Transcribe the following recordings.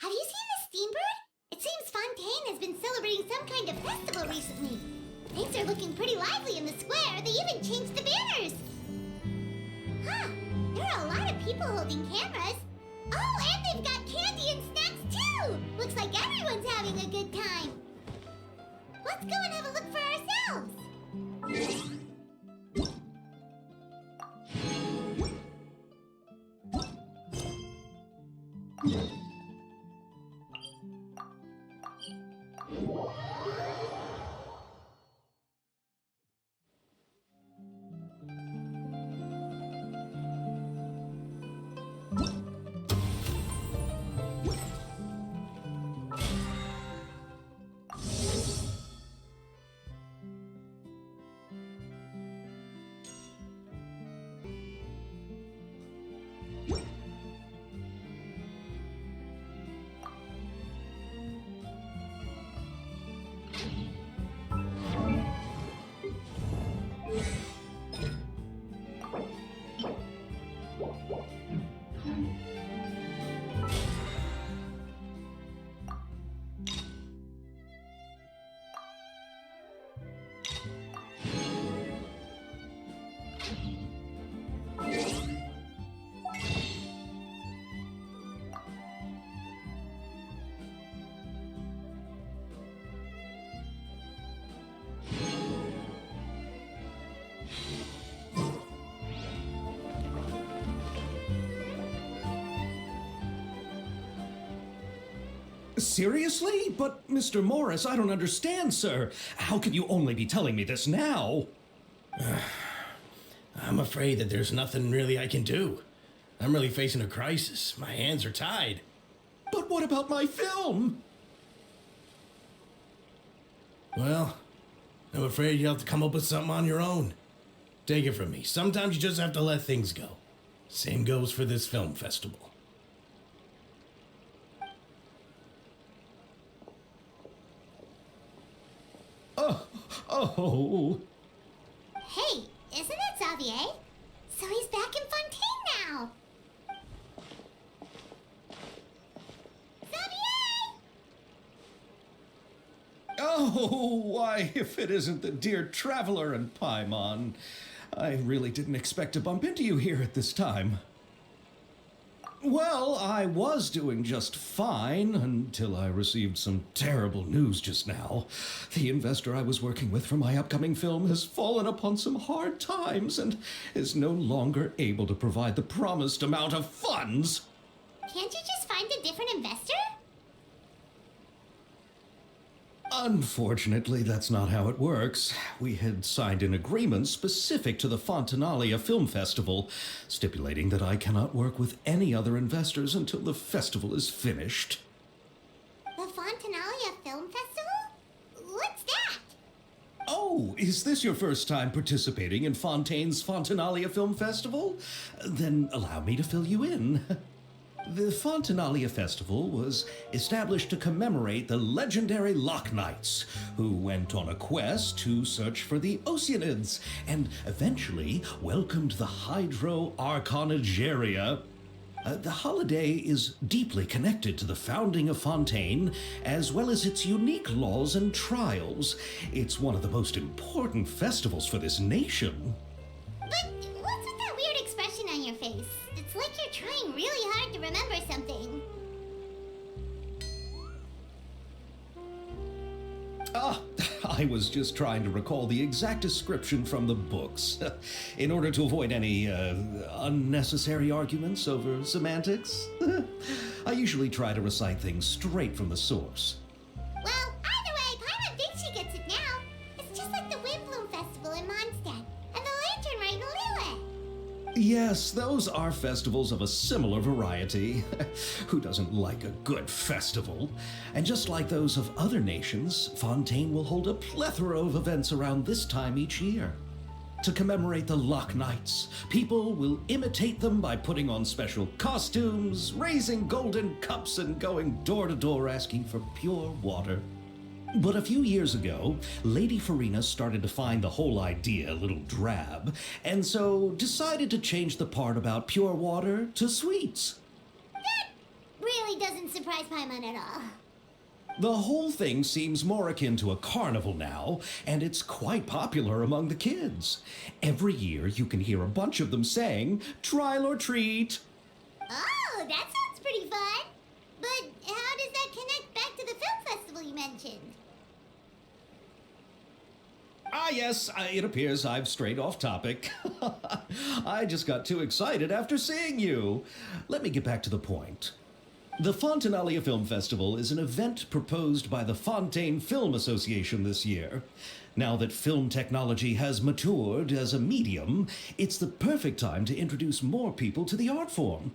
Have you seen the Steambird? It seems Fontaine has been celebrating some kind of festival recently. Things are looking pretty lively in the square. They even changed the banners. Huh, there are a lot of people holding cameras. Oh, and they've got candy and snacks too! Looks like everyone's having a good time. Let's go and have a look for ourselves. Seriously? But, Mr. Morris, I don't understand, sir. How can you only be telling me this now? I'm afraid that there's nothing really I can do. I'm really facing a crisis. My hands are tied. But what about my film? Well, I'm afraid you'll have to come up with something on your own. Take it from me. Sometimes you just have to let things go. Same goes for this film festival. Oh. Hey, isn't that Xavier? So he's back in Fontaine now. Xavier! Oh, why, if it isn't the dear Traveler and Paimon. I really didn't expect to bump into you here at this time. Well, I was doing just fine until I received some terrible news just now. The investor I was working with for my upcoming film has fallen upon some hard times and is no longer able to provide the promised amount of funds. Can't you just find a different investor? Unfortunately, that's not how it works. We had signed an agreement specific to the Fontanalia Film Festival, stipulating that I cannot work with any other investors until the festival is finished. The Fontanalia Film Festival? What's that? Oh, is this your first time participating in Fontaine's Fontanalia Film Festival? Then allow me to fill you in. The Fontanalia Festival was established to commemorate the legendary Loch Knights, who went on a quest to search for the Oceanids and eventually welcomed the Hydro Arconageria. The holiday is deeply connected to the founding of Fontaine, as well as its unique laws and trials. It's one of the most important festivals for this nation. But what's with that weird expression on your face? It's like you're trying really hard to remember something. I was just trying to recall the exact description from the books, in order to avoid any unnecessary arguments over semantics. I usually try to recite things straight from the source. Well, either way, Paimon thinks she gets it now. It's just like the Windbloom Festival in Mondstadt and the Lantern Rite in Lille. Yes, those are festivals of a similar variety. Who doesn't like a good festival? And just like those of other nations, Fontaine will hold a plethora of events around this time each year. To commemorate the Loch Knights, people will imitate them by putting on special costumes, raising golden cups, and going door to door asking for pure water. But a few years ago, Lady Farina started to find the whole idea a little drab, and so decided to change the part about pure water to sweets. That really really doesn't surprise Paimon at all. The whole thing seems more akin to a carnival now, and it's quite popular among the kids. Every year you can hear a bunch of them saying, "Trial or treat." Oh, that sounds pretty fun. But how does that connect back to the film festival you mentioned? Ah, yes, it appears I've strayed off topic. I just got too excited after seeing you. Let me get back to the point. The Fontinalia Film Festival is an event proposed by the Fontaine Film Association this year. Now that film technology has matured as a medium, it's the perfect time to introduce more people to the art form.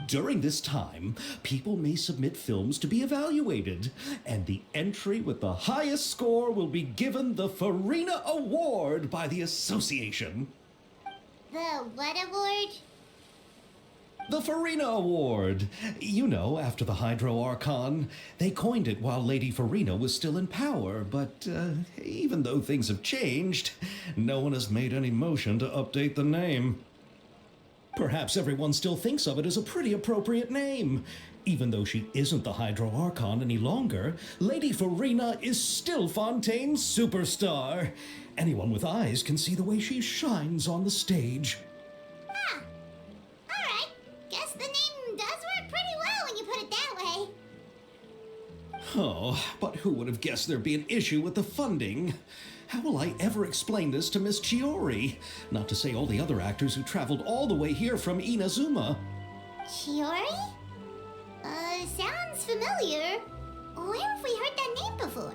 During this time, people may submit films to be evaluated, and the entry with the highest score will be given the Farina Award by the association. The what award? The Farina Award. You know, after the Hydro Archon. They coined it while Lady Farina was still in power, but even though things have changed, no one has made any motion to update the name. Perhaps everyone still thinks of it as a pretty appropriate name. Even though she isn't the Hydro Archon any longer, Lady Farina is still Fontaine's superstar. Anyone with eyes can see the way she shines on the stage. Huh. Alright. Guess the name does work pretty well when you put it that way. Oh, but who would have guessed there'd be an issue with the funding? How will I ever explain this to Miss Chiori? Not to say all the other actors who traveled all the way here from Inazuma. Chiori? Sounds familiar. Where have we heard that name before?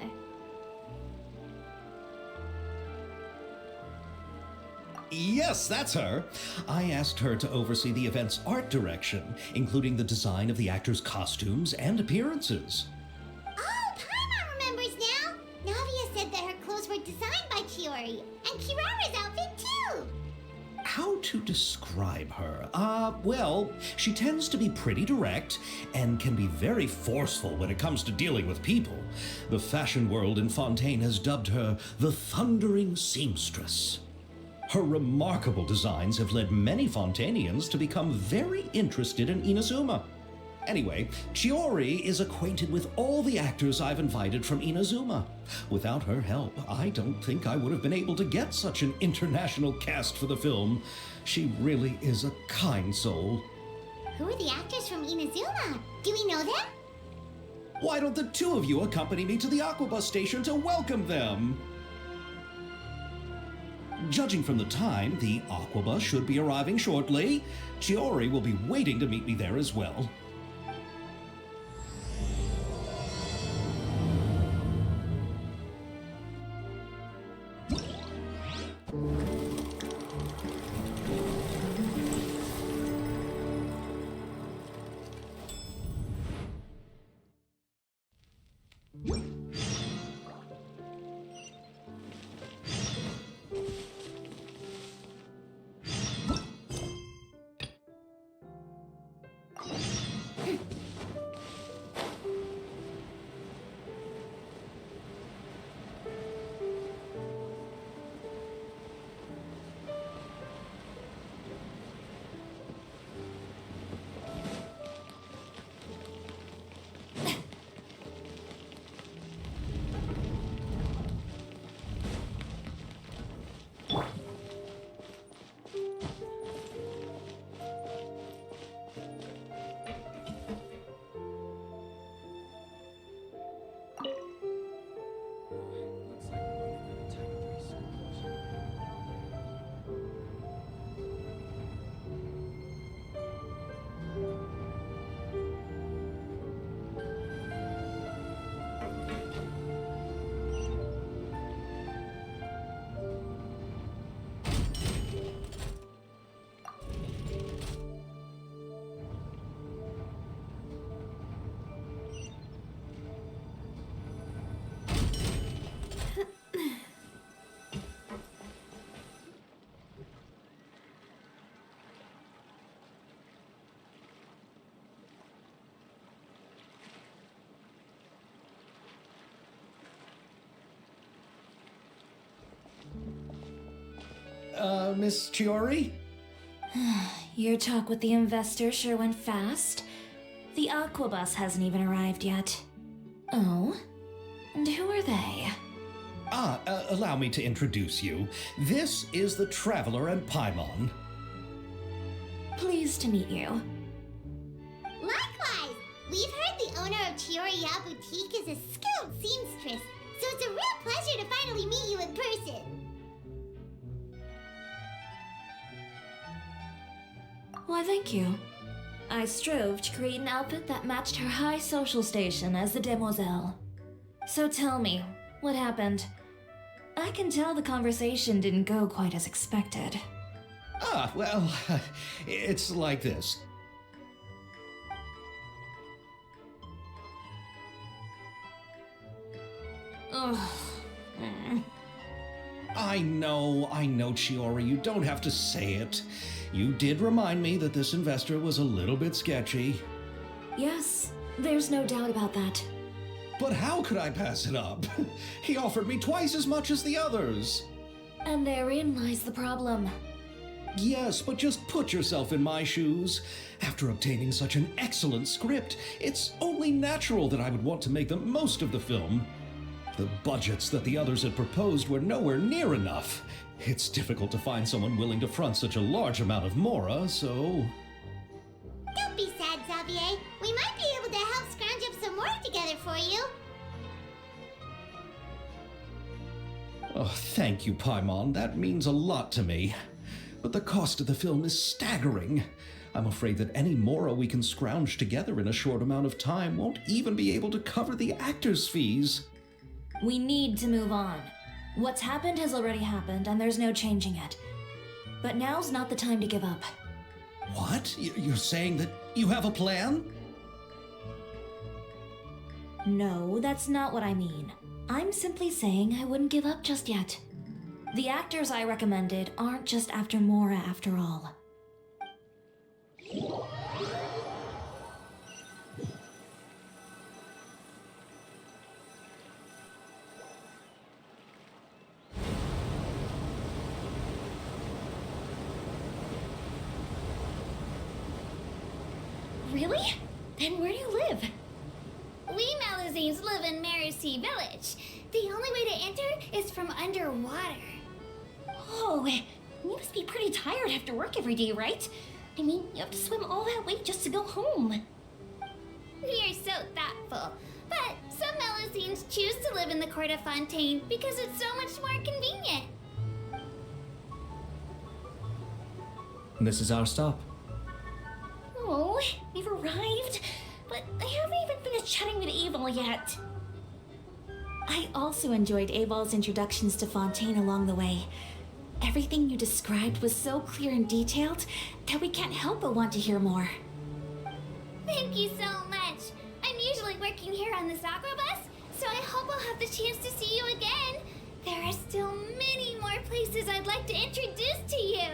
Yes, that's her. I asked her to oversee the event's art direction, including the design of the actors' costumes and appearances. Oh, Paimon remembers now! Navia said that her clothes were designed by Chiori, and Kirara's outfit too! How to describe her? Well, she tends to be pretty direct and can be very forceful when it comes to dealing with people. The fashion world in Fontaine has dubbed her the Thundering Seamstress. Her remarkable designs have led many Fontainians to become very interested in Inazuma. Anyway, Chiori is acquainted with all the actors I've invited from Inazuma. Without her help, I don't think I would have been able to get such an international cast for the film. She really is a kind soul. Who are the actors from Inazuma? Do we know them? Why don't the two of you accompany me to the Aquabus station to welcome them? Judging from the time, the Aquabus should be arriving shortly. Chiori will be waiting to meet me there as well. Miss Chiori? Your talk with the investor sure went fast. The Aquabus hasn't even arrived yet. Oh? And who are they? Allow me to introduce you. This is the Traveler and Paimon. Pleased to meet you. Likewise! We've heard the owner of Chioriya Boutique is a skilled seamstress, so it's a real pleasure to finally meet you in person. Why, thank you. I strove to create an outfit that matched her high social station as the demoiselle. So tell me, what happened? I can tell the conversation didn't go quite as expected. Well, it's like this. Ugh. I know, Chiori, you don't have to say it. You did remind me that this investor was a little bit sketchy. Yes, there's no doubt about that. But how could I pass it up? He offered me twice as much as the others. And therein lies the problem. Yes, but just put yourself in my shoes. After obtaining such an excellent script, it's only natural that I would want to make the most of the film. The budgets that the others had proposed were nowhere near enough. It's difficult to find someone willing to front such a large amount of mora, so... Don't be sad, Xavier. We might be able to help scrounge up some more together for you. Oh, thank you, Paimon. That means a lot to me. But the cost of the film is staggering. I'm afraid that any mora we can scrounge together in a short amount of time won't even be able to cover the actors' fees. We need to move on. What's happened has already happened, and there's no changing it. But now's not the time to give up. What? You're saying that you have a plan? No, that's not what I mean. I'm simply saying I wouldn't give up just yet. The actors I recommended aren't just after Mora after all. Really? Then where do you live? We Melusines live in Marcy Village. The only way to enter is from underwater. Oh, you must be pretty tired after work every day, right? I mean, you have to swim all that way just to go home. You're so thoughtful. But some Melusines choose to live in the Court of Fontaine because it's so much more convenient. This is our stop. Oh, we've arrived, but I haven't even finished chatting with Abel yet. I also enjoyed Abal's introductions to Fontaine along the way. Everything you described was so clear and detailed that we can't help but want to hear more. Thank you so much. I'm usually working here on this Aquabus, so I hope I'll have the chance to see you again. There are still many more places I'd like to introduce to you.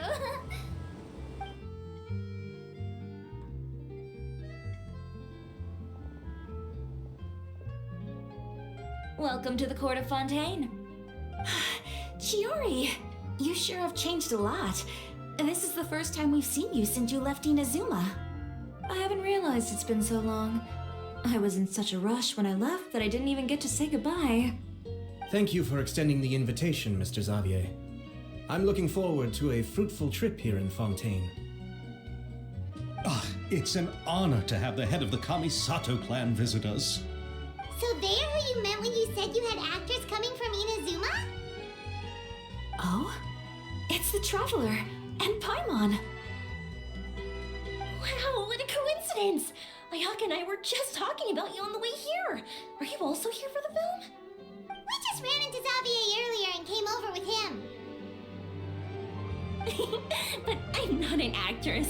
Welcome to the Court of Fontaine. Chiori, you sure have changed a lot. This is the first time we've seen you since you left Inazuma. I haven't realized it's been so long. I was in such a rush when I left that I didn't even get to say goodbye. Thank you for extending the invitation, Mr. Xavier. I'm looking forward to a fruitful trip here in Fontaine. It's an honor to have the head of the Kamisato clan visit us. So they're who you meant when you said you had actors coming from Inazuma? Oh? It's the Traveler and Paimon. Wow, what a coincidence! Ayaka and I were just talking about you on the way here. Are you also here for the film? We just ran into Xavier earlier and came over with him. But I'm not an actress.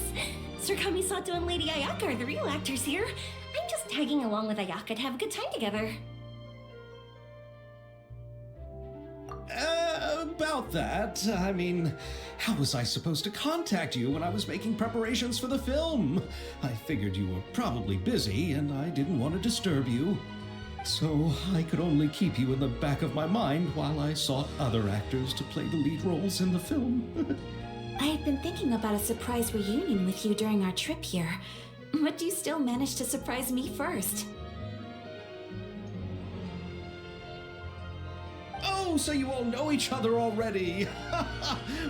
Sir Kamisato and Lady Ayaka are the real actors here. I'm just tagging along with Ayaka to have a good time together. About that, I mean, how was I supposed to contact you when I was making preparations for the film? I figured you were probably busy and I didn't want to disturb you. So I could only keep you in the back of my mind while I sought other actors to play the lead roles in the film. I had been thinking about a surprise reunion with you during our trip here, But you still managed to surprise me first. Oh, so you all know each other already.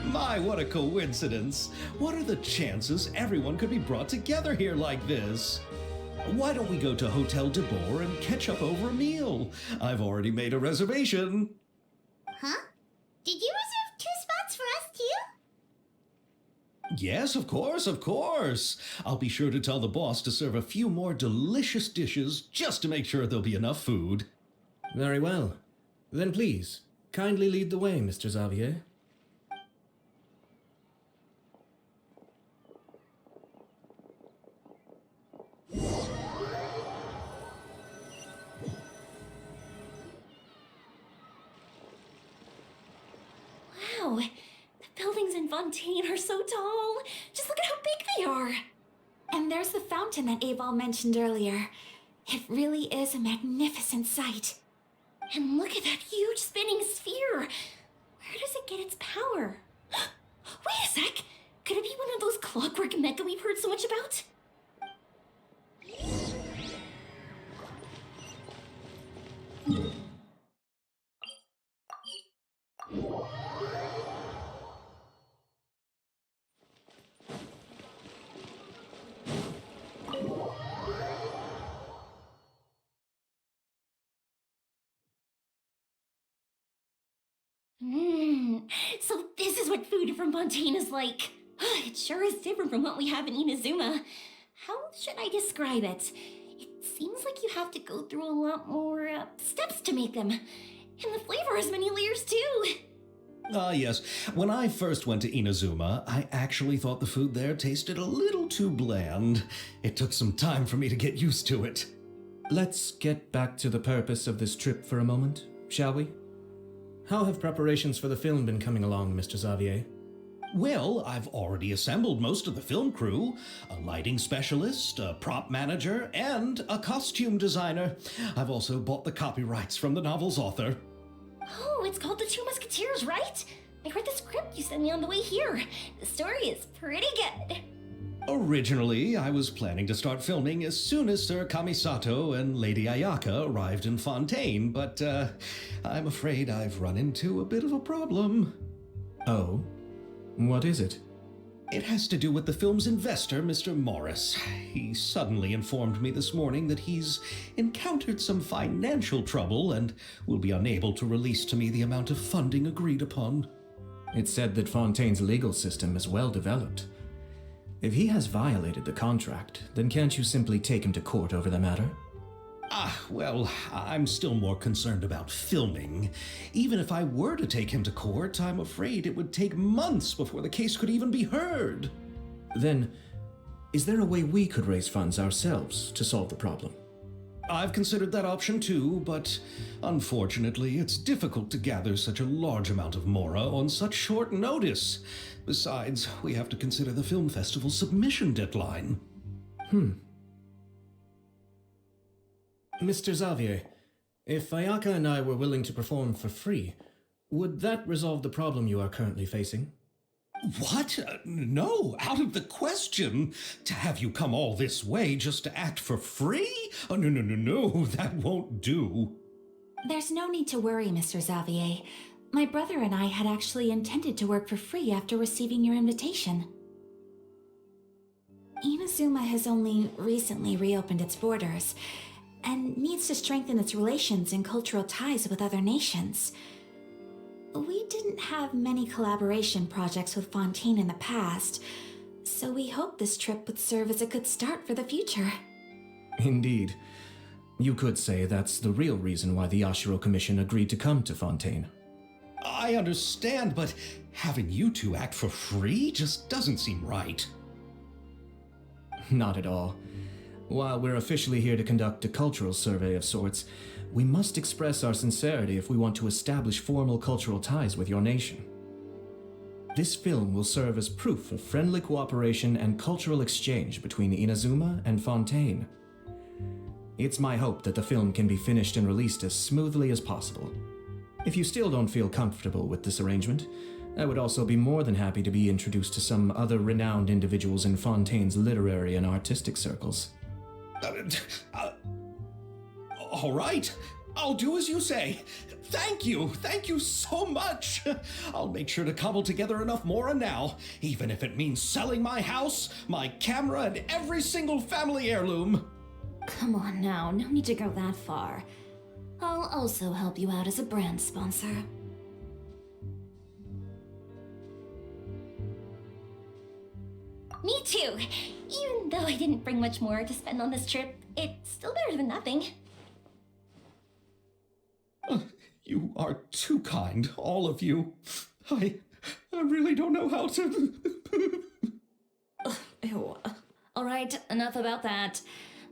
My, what a coincidence. What are the chances everyone could be brought together here like this? Why don't we go to Hotel de Boer and catch up over a meal? I've already made a reservation. Huh? Did you reserve 2 spots for us too? Yes, of course, of course. I'll be sure to tell the boss to serve a few more delicious dishes just to make sure there'll be enough food. Very well. Then please, kindly lead the way, Mr. Xavier. Wow, the buildings in Fontaine are so tall. Just look at how big they are. And there's the fountain that Aval mentioned earlier. It really is a magnificent sight. And look at that huge spinning sphere. Where does it get its power? Wait a sec. Could it be one of those clockwork mecha we've heard so much about? So this is what food from Fontaine is like. It sure is different from what we have in Inazuma. How should I describe it? It seems like you have to go through a lot more steps to make them. And the flavor has many layers too. Yes. When I first went to Inazuma, I actually thought the food there tasted a little too bland. It took some time for me to get used to it. Let's get back to the purpose of this trip for a moment, shall we? How have preparations for the film been coming along, Mr. Xavier? Well, I've already assembled most of the film crew, a lighting specialist, a prop manager, and a costume designer. I've also bought the copyrights from the novel's author. Oh, it's called The Two Musketeers, right? I read the script you sent me on the way here. The story is pretty good. Originally, I was planning to start filming as soon as Sir Kamisato and Lady Ayaka arrived in Fontaine, but I'm afraid I've run into a bit of a problem. Oh? What is it? It has to do with the film's investor, Mr. Morris. He suddenly informed me this morning that he's encountered some financial trouble and will be unable to release to me the amount of funding agreed upon. It's said that Fontaine's legal system is well developed. If he has violated the contract, then can't you simply take him to court over the matter? Well, I'm still more concerned about filming. Even if I were to take him to court, I'm afraid it would take months before the case could even be heard. Then, is there a way we could raise funds ourselves to solve the problem? I've considered that option too, but unfortunately, it's difficult to gather such a large amount of mora on such short notice. Besides, we have to consider the film festival's submission deadline. Mr. Xavier, if Ayaka and I were willing to perform for free, would that resolve the problem you are currently facing? What? No, out of the question. To have you come all this way just to act for free? Oh, no, that won't do. There's no need to worry, Mr. Xavier. My brother and I had actually intended to work for free after receiving your invitation. Inazuma has only recently reopened its borders, and needs to strengthen its relations and cultural ties with other nations. We didn't have many collaboration projects with Fontaine in the past, so we hoped this trip would serve as a good start for the future. Indeed. You could say that's the real reason why the Yashiro Commission agreed to come to Fontaine. I understand, but having you two act for free just doesn't seem right. Not at all. While we're officially here to conduct a cultural survey of sorts, we must express our sincerity if we want to establish formal cultural ties with your nation. This film will serve as proof of friendly cooperation and cultural exchange between Inazuma and Fontaine. It's my hope that the film can be finished and released as smoothly as possible. If you still don't feel comfortable with this arrangement, I would also be more than happy to be introduced to some other renowned individuals in Fontaine's literary and artistic circles. All right. I'll do as you say. Thank you so much. I'll make sure to cobble together enough mora now, even if it means selling my house, my camera, and every single family heirloom. Come on now, no need to go that far. I'll also help you out as a brand sponsor. Me too. Even though I didn't bring much more to spend on this trip, it's still better than nothing. You are too kind, all of you. I really don't know how to... Ew. Alright, enough about that.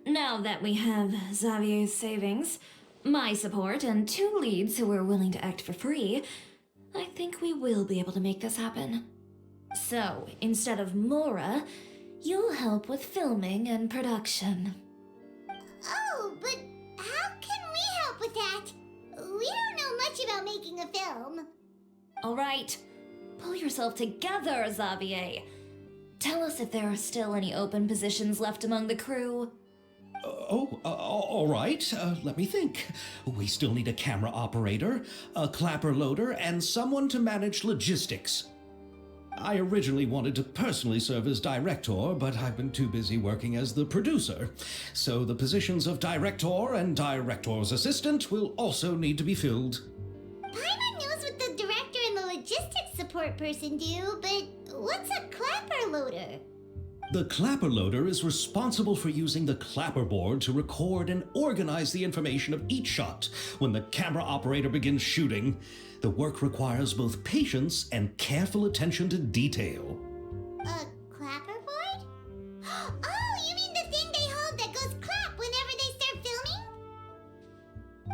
Now that we have Xavier's savings, my support, and 2 leads who are willing to act for free, I think we will be able to make this happen. So, instead of Mora, you'll help with filming and production. Oh, but how can we help with that? We don't know much about making a film. Alright, pull yourself together, Xavier. Tell us if there are still any open positions left among the crew. All right. Let me think. We still need a camera operator, a clapper loader, and someone to manage logistics. I originally wanted to personally serve as director, but I've been too busy working as the producer. So the positions of director and director's assistant will also need to be filled. Paimon knows what the director and the logistics support person do, but what's a clapper loader? The clapper loader is responsible for using the clapper board to record and organize the information of each shot when the camera operator begins shooting. The work requires both patience and careful attention to detail. A clapper board? Oh, you mean the thing they hold that goes clap whenever they start filming?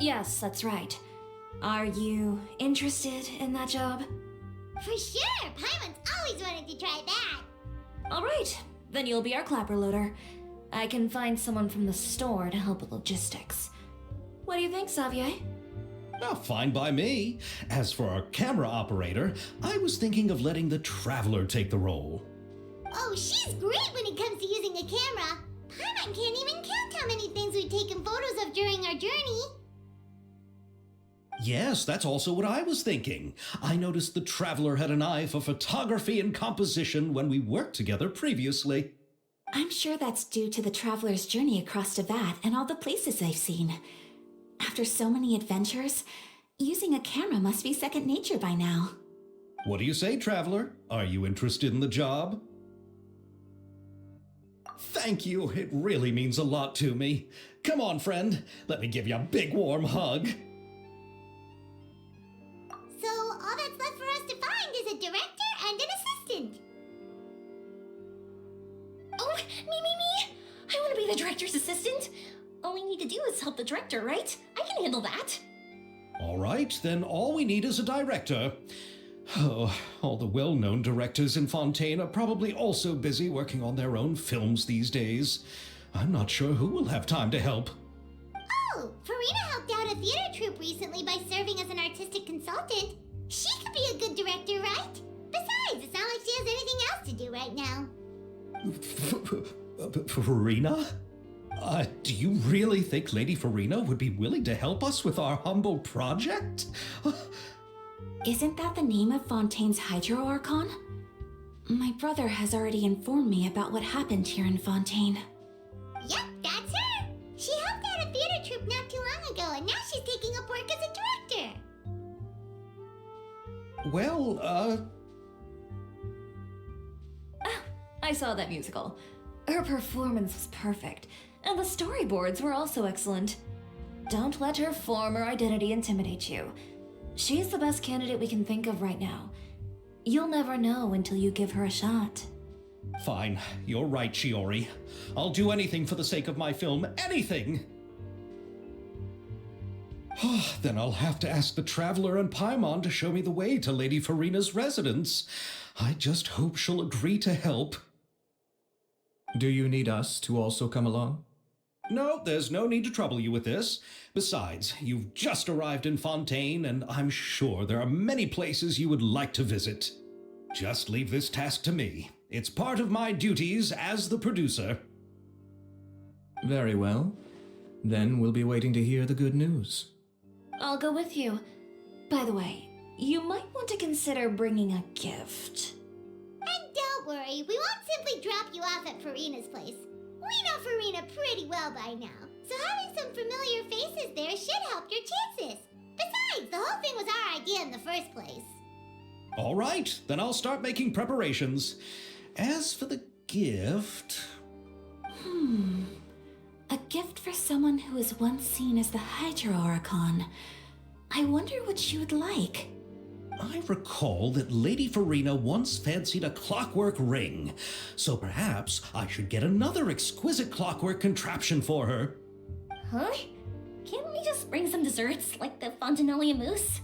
Yes, that's right. Are you interested in that job? For sure! Paimon's always wanted to try that. Alright, then you'll be our clapper loader. I can find someone from the store to help with logistics. What do you think, Xavier? Oh, fine by me. As for our camera operator, I was thinking of letting the Traveler take the role. Oh, she's great when it comes to using a camera. Paimon can't even count how many things we've taken photos of during our journey. Yes, that's also what I was thinking. I noticed the Traveler had an eye for photography and composition when we worked together previously. I'm sure that's due to the traveler's journey across Teyvat and all the places they've seen. After so many adventures, using a camera must be second nature by now. What do you say, Traveler? Are you interested in the job? Thank you. It really means a lot to me. Come on, friend. Let me give you a big warm hug. So all that's left for us to find is a director and an assistant. Oh, me! I want to be the director's assistant. All we need to do is help the director, right? I can handle that. All right, then all we need is a director. Oh, all the well-known directors in Fontaine are probably also busy working on their own films these days. I'm not sure who will have time to help. Oh, Farina helped out a theater troupe recently by serving as an artistic consultant. She could be a good director, right? Besides, it's not like she has anything else to do right now. Farina? Do you really think Lady Farina would be willing to help us with our humble project? Isn't that the name of Fontaine's Hydro Archon? My brother has already informed me about what happened here in Fontaine. Yep, that's her. She helped out a theater troupe not too long ago, and now she's taking up work as a director. Well, Ah, I saw that musical. Her performance was perfect, and the storyboards were also excellent. Don't let her former identity intimidate you. She's the best candidate we can think of right now. You'll never know until you give her a shot. fine. You're right, Shiori. I'll do anything for the sake of my film. Anything! Then I'll have to ask the Traveler and Paimon to show me the way to Lady Farina's residence. I just hope she'll agree to help. Do you need us to also come along? No, there's no need to trouble you with this. Besides, you've just arrived in Fontaine, and I'm sure there are many places you would like to visit. Just leave this task to me. It's part of my duties as the producer. Very well. Then we'll be waiting to hear the good news. I'll go with you. By the way, you might want to consider bringing a gift. And don't worry, we won't simply drop you off at Farina's place. We know Farina pretty well by now, so having some familiar faces there should help your chances. Besides, the whole thing was our idea in the first place. All right, then I'll start making preparations. As for the gift... A gift for someone who was once seen as the Hydra Oricon. I wonder what she would like. I recall that Lady Farina once fancied a clockwork ring, so perhaps I should get another exquisite clockwork contraption for her. Huh? Can't we just bring some desserts, like the Fontanalia mousse?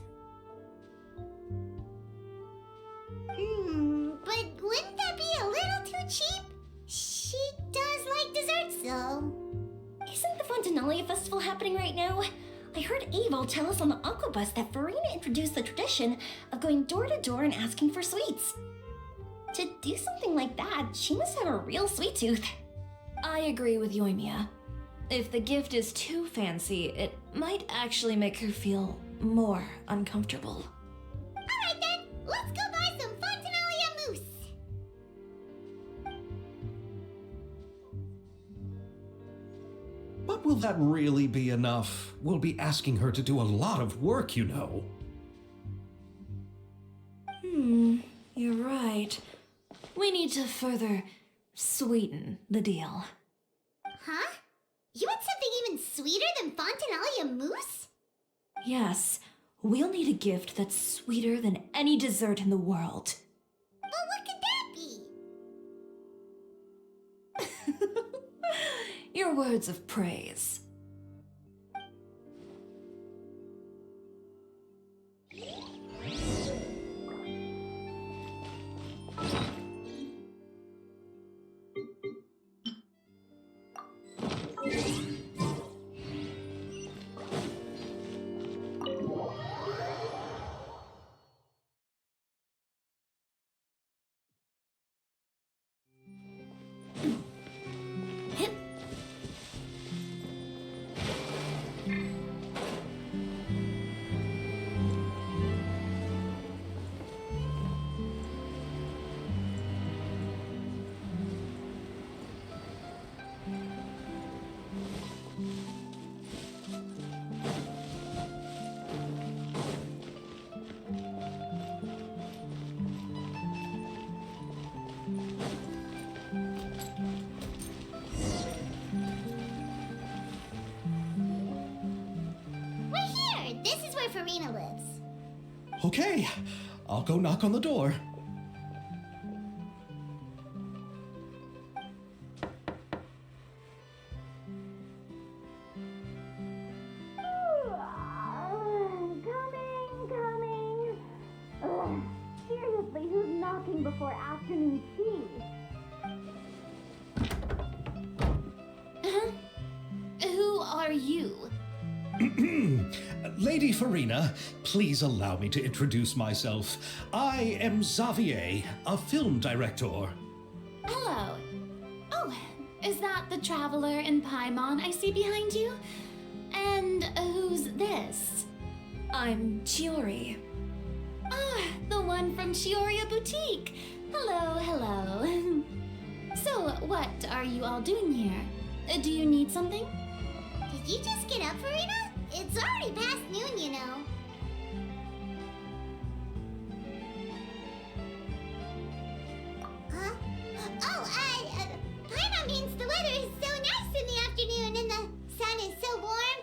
But wouldn't that be a little too cheap? She does like desserts, though. Isn't the Fontanalia Festival happening right now? I heard Abel tell us on the Aquabus that Farina introduced the tradition of going door to door and asking for sweets. To do something like that, she must have a real sweet tooth. I agree with Yoimiya. If the gift is too fancy, it might actually make her feel more uncomfortable. Alright then, let's go buy some Fontanalia mousse. But will that really be enough? We'll be asking her to do a lot of work, you know. You're right. We need to further sweeten the deal. Huh? You want something even sweeter than Fontanalia mousse? Yes, we'll need a gift that's sweeter than any dessert in the world. Well, what could that be? Your words of praise. We're here! This is where Farina lives. Okay, I'll go knock on the door. Coming. Ugh, seriously, who's knocking before afternoon tea? Who are you? Lady Farina, please allow me to introduce myself. I am Xavier, a film director. Hello. Oh, is that the traveler in Paimon I see behind you? And who's this? I'm Chiori. Ah, the one from Chioria Boutique. Hello, hello. So, what are you all doing here? Do you need something? Did you just get up, Farina? It's already past noon, you know. Huh? Oh, Paimon means the weather is so nice in the afternoon and the sun is so warm.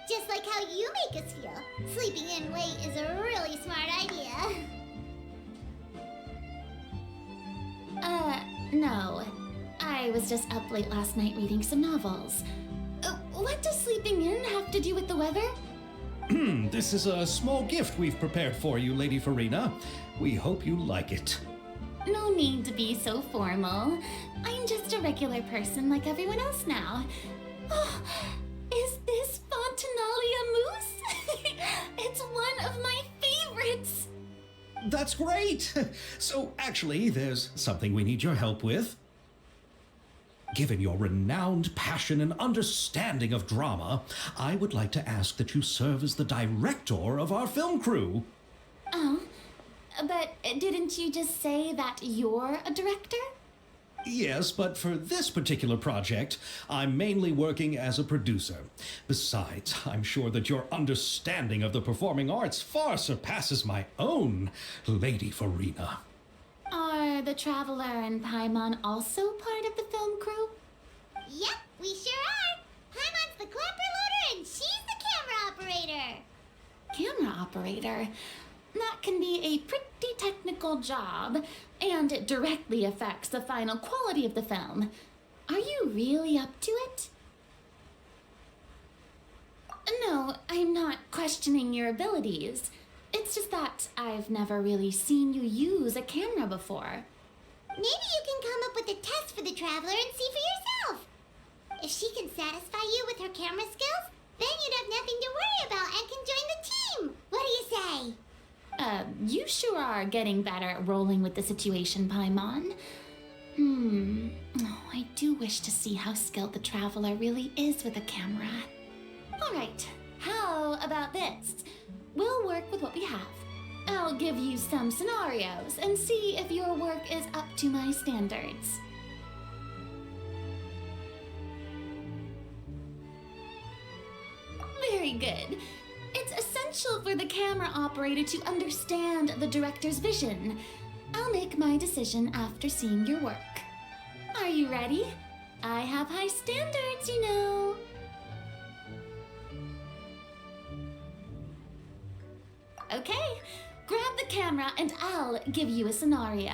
Just like how you make us feel. Sleeping in late is a really smart idea. No. I was just up late last night reading some novels. What does sleeping in have to do with the weather? This is a small gift we've prepared for you, Lady Farina. We hope you like it. No need to be so formal. I'm just a regular person like everyone else now. Oh, is this Fontinalia mousse? It's one of my favorites. That's great! So, actually, there's something we need your help with. Given your renowned passion and understanding of drama, I would like to ask that you serve as the director of our film crew. Oh, but didn't you just say that you're a director? Yes, but for this particular project, I'm mainly working as a producer. Besides, I'm sure that your understanding of the performing arts far surpasses my own, Lady Farina. Are the Traveler and Paimon also part of the film crew? Yep, we sure are. Paimon's the clapper loader and she's the camera operator. Camera operator? That can be a pretty technical job, and it directly affects the final quality of the film. Are you really up to it? No, I'm not questioning your abilities. It's just that I've never really seen you use a camera before. Maybe you can come up with a test for the Traveler and see for yourself. If she can satisfy you with her camera skills, then you'd have nothing to worry about and can join the team. What do you say? You sure are getting better at rolling with the situation, Paimon. Oh, I do wish to see how skilled the Traveler really is with a camera. Alright, how about this? We'll work with what we have. I'll give you some scenarios and see if your work is up to my standards. Very good. It's essential for the camera operator to understand the director's vision. I'll make my decision after seeing your work. Are you ready? I have high standards, you know. Okay, grab the camera and I'll give you a scenario.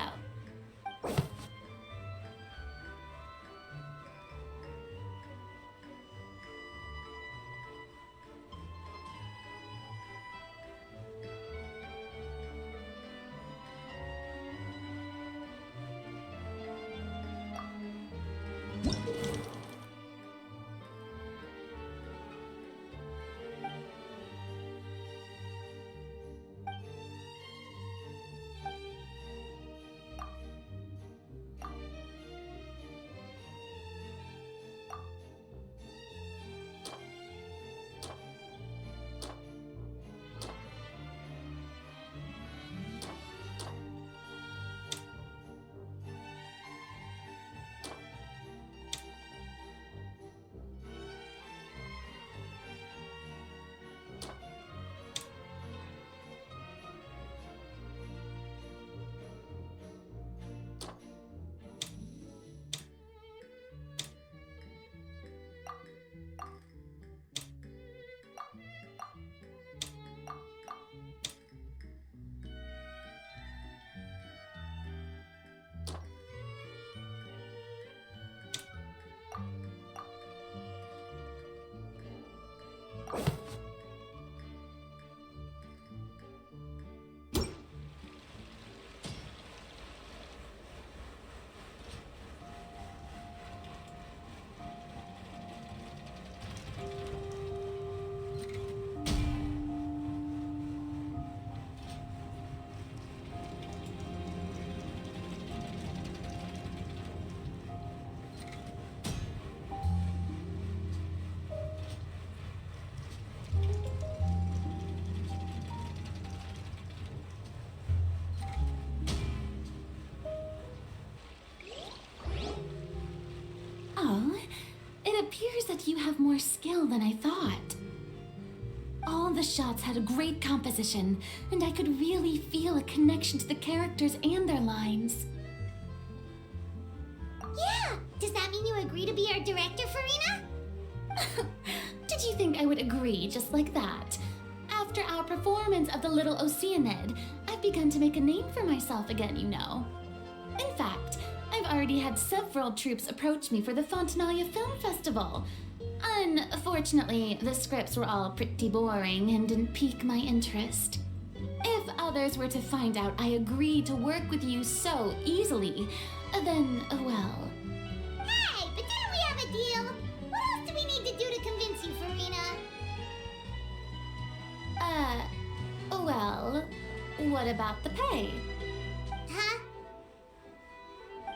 Oh, it appears that you have more skill than I thought. All the shots had a great composition, and I could really feel a connection to the characters and their lines. Yeah! Does that mean you agree to be our director, Farina? Did you think I would agree just like that? After our performance of the Little Oceanid, I've begun to make a name for myself again, you know. In fact, I've already had several troops approach me for the Fontinalia Film Festival. Unfortunately, the scripts were all pretty boring and didn't pique my interest. If others were to find out I agreed to work with you so easily, then, well... Hey, but didn't we have a deal? What else do we need to Well, what about the pay? Huh?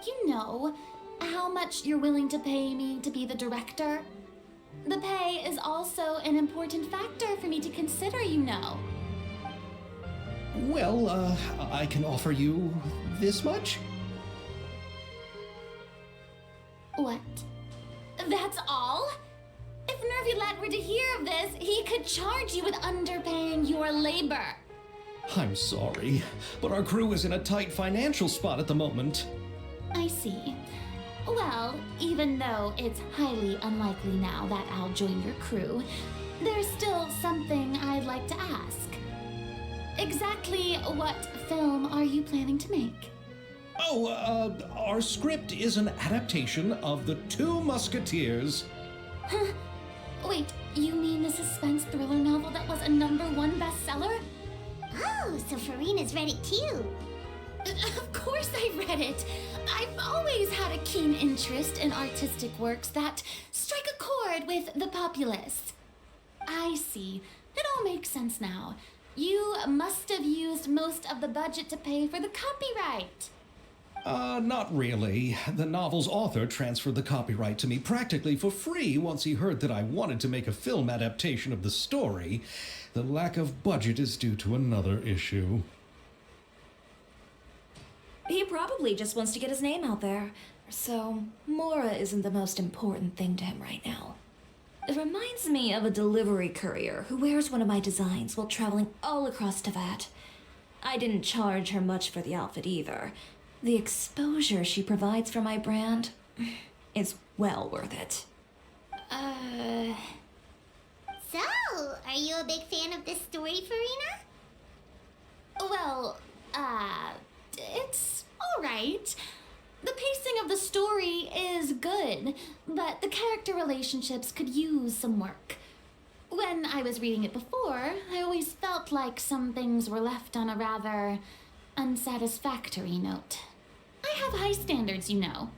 You know, how much you're willing to pay me to be the director? The pay is also an important factor for me to consider, you know. Well, I can offer you this much? What? That's all? If Nervulet were to hear of this, he could charge you with underpaying your labor. I'm sorry, but our crew is in a tight financial spot at the moment. I see. Well, even though it's highly unlikely now that I'll join your crew, there's still something I'd like to ask. Exactly what film are you planning to make? Oh, our script is an adaptation of The Two Musketeers. Huh? Wait, you mean the suspense thriller novel that was a #1 bestseller? Oh, so Farina's read it too. Of course I read it. I've always had a keen interest in artistic works that strike a chord with the populace. I see. It all makes sense now. You must have used most of the budget to pay for the copyright. Not really. The novel's author transferred the copyright to me practically for free once he heard that I wanted to make a film adaptation of the story. The lack of budget is due to another issue. He probably just wants to get his name out there. So, Mora isn't the most important thing to him right now. It reminds me of a delivery courier who wears one of my designs while traveling all across Teyvat. I didn't charge her much for the outfit either. The exposure she provides for my brand is well worth it. So, are you a big fan of this story, Farina? Well, it's alright. The pacing of the story is good, but the character relationships could use some work. When I was reading it before, I always felt like some things were left on a rather unsatisfactory note. I have high standards, you know.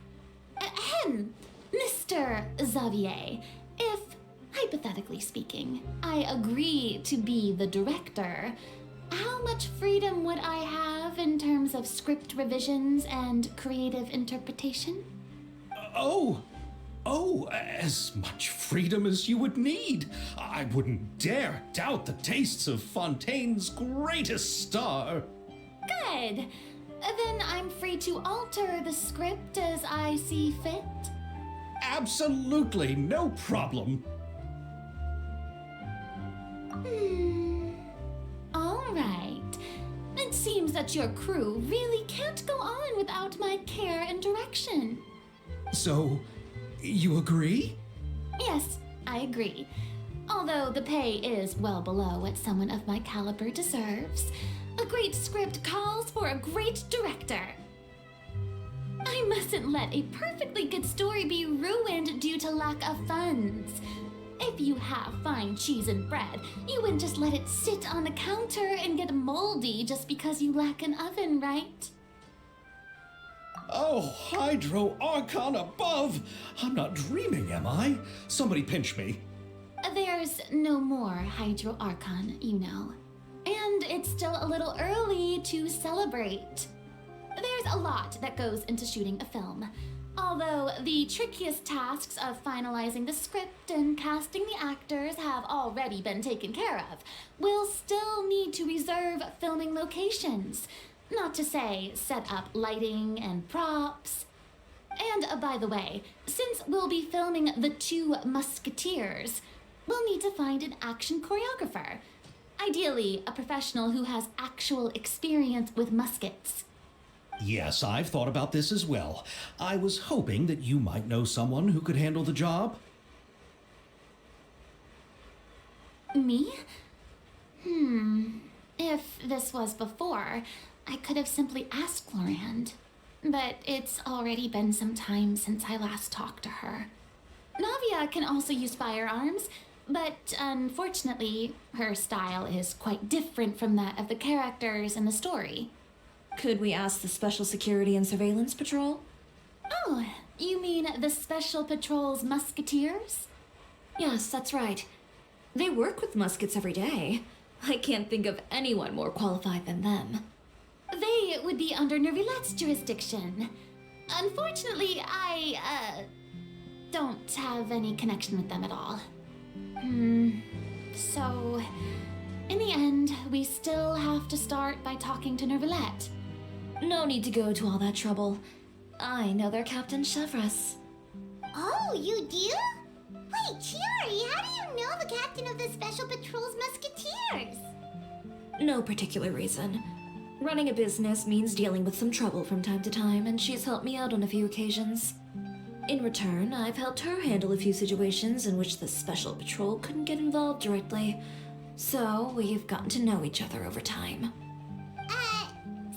Ahem, Mr. Xavier, if, hypothetically speaking, I agree to be the director, how much freedom would I have in terms of script revisions and creative interpretation? Oh, as much freedom as you would need. I wouldn't dare doubt the tastes of Fontaine's greatest star. Good. Then I'm free to alter the script as I see fit. Absolutely, no problem. All right. It seems that your crew really can't go on without my care and direction. So, you agree? Yes, I agree. Although the pay is well below what someone of my caliber deserves, a great script calls for a great director. I mustn't let a perfectly good story be ruined due to lack of funds. If you have fine cheese and bread, you wouldn't just let it sit on the counter and get moldy just because you lack an oven, right? Oh, Hydro Archon above! I'm not dreaming, am I? Somebody pinch me. There's no more Hydro Archon, you know. And it's still a little early to celebrate. There's a lot that goes into shooting a film. Although the trickiest tasks of finalizing the script and casting the actors have already been taken care of, we'll still need to reserve filming locations. Not to say set up lighting and props. And by the way, since we'll be filming The Two Musketeers, we'll need to find an action choreographer. Ideally, a professional who has actual experience with muskets. Yes, I've thought about this as well. I was hoping that you might know someone who could handle the job. Me? If this was before, I could have simply asked Florand. But it's already been some time since I last talked to her. Navia can also use firearms, but unfortunately, her style is quite different from that of the characters in the story. Could we ask the Special Security and Surveillance Patrol? Oh, you mean the Special Patrol's Musketeers? Yes, that's right. They work with muskets every day. I can't think of anyone more qualified than them. They would be under Nervilette's jurisdiction. Unfortunately, I don't have any connection with them at all. So, in the end, we still have to start by talking to Nervilette. No need to go to all that trouble. I know their captain, Chevreuse. Oh, you do? Wait, Chiori, how do you know the captain of the Special Patrol's Musketeers? No particular reason. Running a business means dealing with some trouble from time to time, and she's helped me out on a few occasions. In return, I've helped her handle a few situations in which the Special Patrol couldn't get involved directly. So, we've gotten to know each other over time.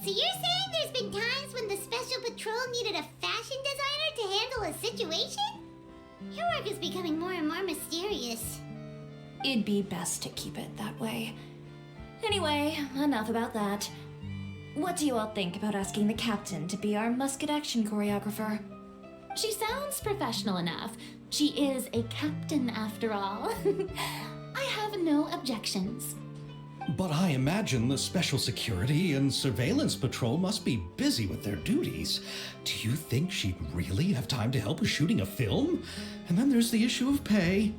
So you're saying there's been times when the Special Patrol needed a fashion designer to handle a situation? Your work is becoming more and more mysterious. It'd be best to keep it that way. Anyway, enough about that. What do you all think about asking the captain to be our musket action choreographer? She sounds professional enough. She is a captain after all. I have no objections. But I imagine the Special Security and Surveillance Patrol must be busy with their duties. Do you think she'd really have time to help with shooting a film? And then there's the issue of pay.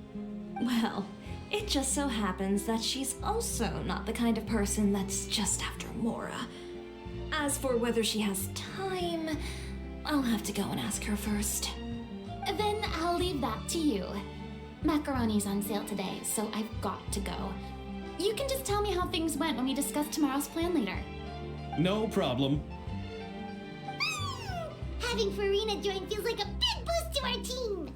Well, it just so happens that she's also not the kind of person that's just after Mora. As for whether she has time, I'll have to go and ask her first. Then I'll leave that to you. Macaroni's on sale today, so I've got to go. You can just tell me how things went when we discuss tomorrow's plan later. No problem. Having Farina join feels like a big boost to our team.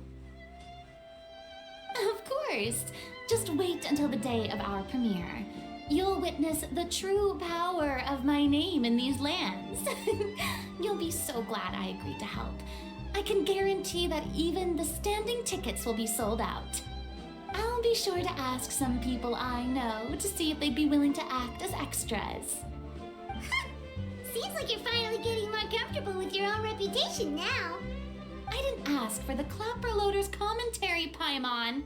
Of course. Just wait until the day of our premiere. You'll witness the true power of my name in these lands. You'll be so glad I agreed to help. I can guarantee that even the standing tickets will be sold out. I'll be sure to ask some people I know to see if they'd be willing to act as extras. Seems like you're finally getting more comfortable with your own reputation now. I didn't ask for the Clapper Loader's commentary, Paimon.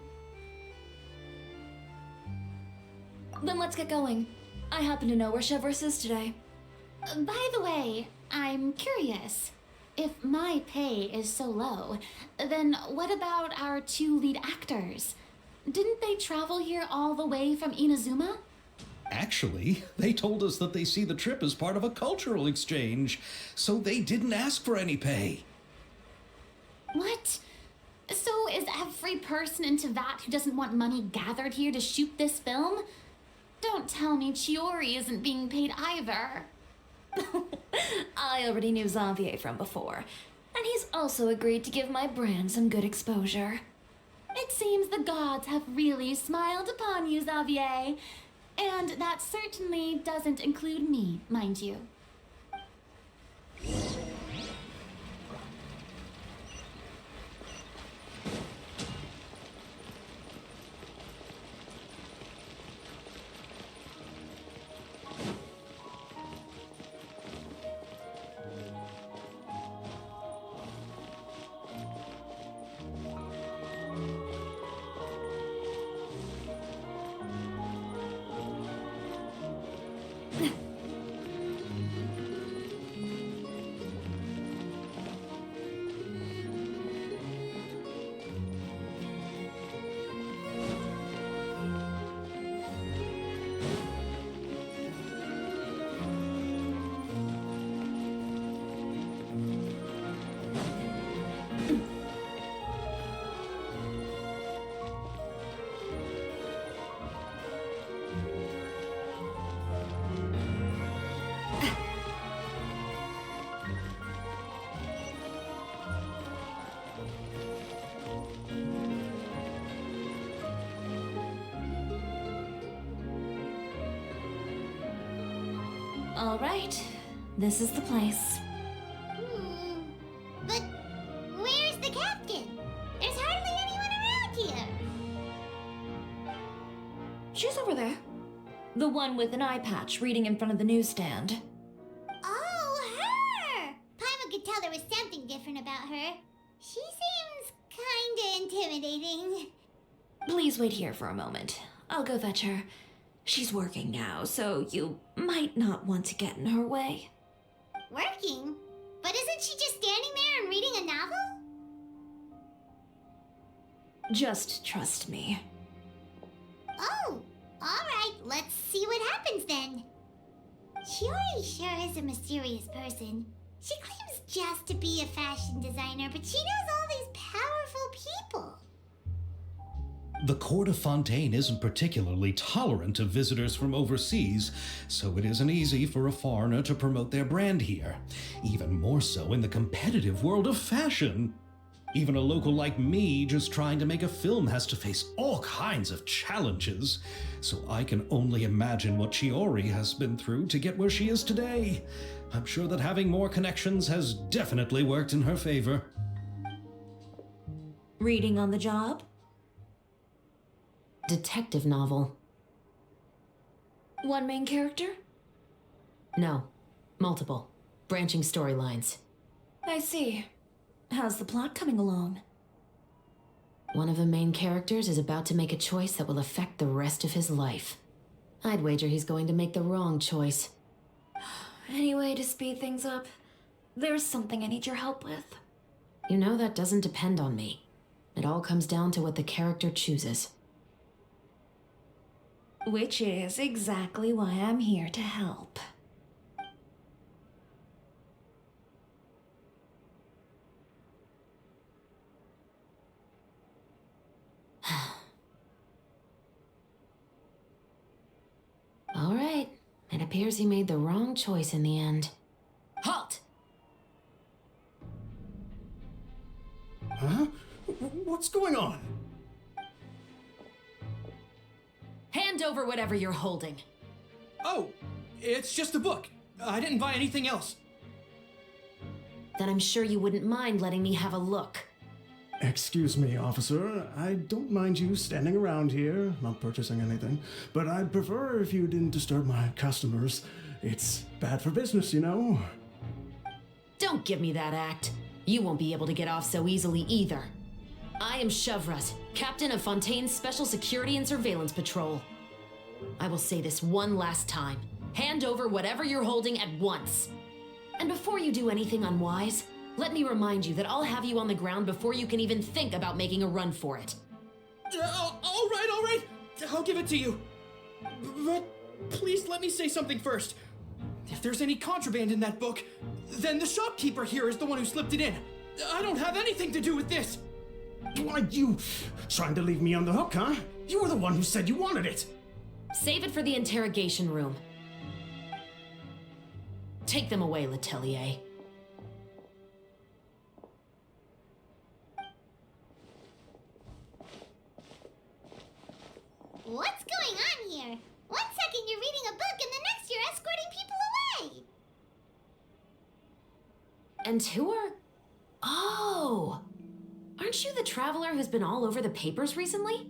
Then let's get going. I happen to know where Chevreuse is today. By the way, I'm curious. If my pay is so low, then what about our two lead actors? Didn't they travel here all the way from Inazuma? Actually, they told us that they see the trip as part of a cultural exchange, so they didn't ask for any pay. What? So is every person in Tevat who doesn't want money gathered here to shoot this film? Don't tell me Chiori isn't being paid either. I already knew Xavier from before, and he's also agreed to give my brand some good exposure. It seems the gods have really smiled upon you, Xavier. And that certainly doesn't include me, mind you. All right, this is the place. But where's the captain? There's hardly anyone around here. She's over there. The one with an eye patch reading in front of the newsstand. Oh, her! Paimon could tell there was something different about her. She seems kinda intimidating. Please wait here for a moment. I'll go fetch her. She's working now, so you might not want to get in her way. Working? But isn't she just standing there and reading a novel? Just trust me. Oh, alright, let's see what happens then. Shiori sure is a mysterious person. She claims just to be a fashion designer, but she knows all these powerful people. The court of Fontaine isn't particularly tolerant of visitors from overseas, so it isn't easy for a foreigner to promote their brand here. Even more so in the competitive world of fashion. Even a local like me just trying to make a film has to face all kinds of challenges. So I can only imagine what Shiori has been through to get where she is today. I'm sure that having more connections has definitely worked in her favor. Reading on the job? Detective novel. One main character? No. Multiple. Branching storylines. I see. How's the plot coming along? One of the main characters is about to make a choice that will affect the rest of his life. I'd wager he's going to make the wrong choice. Any way to speed things up? There's something I need your help with. You know that doesn't depend on me. It all comes down to what the character chooses. Which is exactly why I'm here to help. All right. It appears he made the wrong choice in the end. Halt! Huh? What's going on? Hand over whatever you're holding. Oh, it's just a book. I didn't buy anything else. Then I'm sure you wouldn't mind letting me have a look. Excuse me, officer. I don't mind you standing around here, not purchasing anything, but I'd prefer if you didn't disturb my customers. It's bad for business, you know? Don't give me that act. You won't be able to get off so easily either. I am Chevreuse, captain of Fontaine's Special Security and Surveillance Patrol. I will say this one last time. Hand over whatever you're holding at once. And before you do anything unwise, let me remind you that I'll have you on the ground before you can even think about making a run for it. All right. I'll give it to you. But please let me say something first. If there's any contraband in that book, then the shopkeeper here is the one who slipped it in. I don't have anything to do with this. Why, you trying to leave me on the hook, huh? You were the one who said you wanted it. Save it for the interrogation room. Take them away, Letelier. What's going on here? One second you're reading a book and the next you're escorting people away. And who are... Oh! Aren't you the traveler who's been all over the papers recently?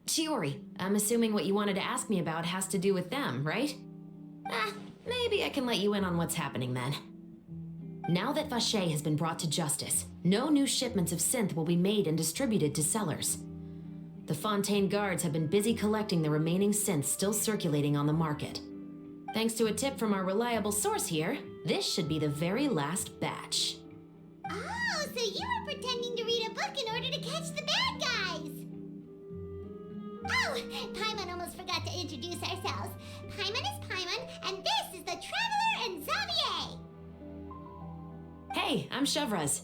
Shiori, I'm assuming what you wanted to ask me about has to do with them, right? Maybe I can let you in on what's happening then. Now that Vacher has been brought to justice, no new shipments of synth will be made and distributed to sellers. The Fontaine guards have been busy collecting the remaining synths still circulating on the market. Thanks to a tip from our reliable source here, this should be the very last batch. Oh, so you were pretending to read a book in order to catch the bad guys. Oh, Paimon almost forgot to introduce ourselves. Paimon is Paimon, and this is the Traveler and Xavier. Hey, I'm Chevreuse.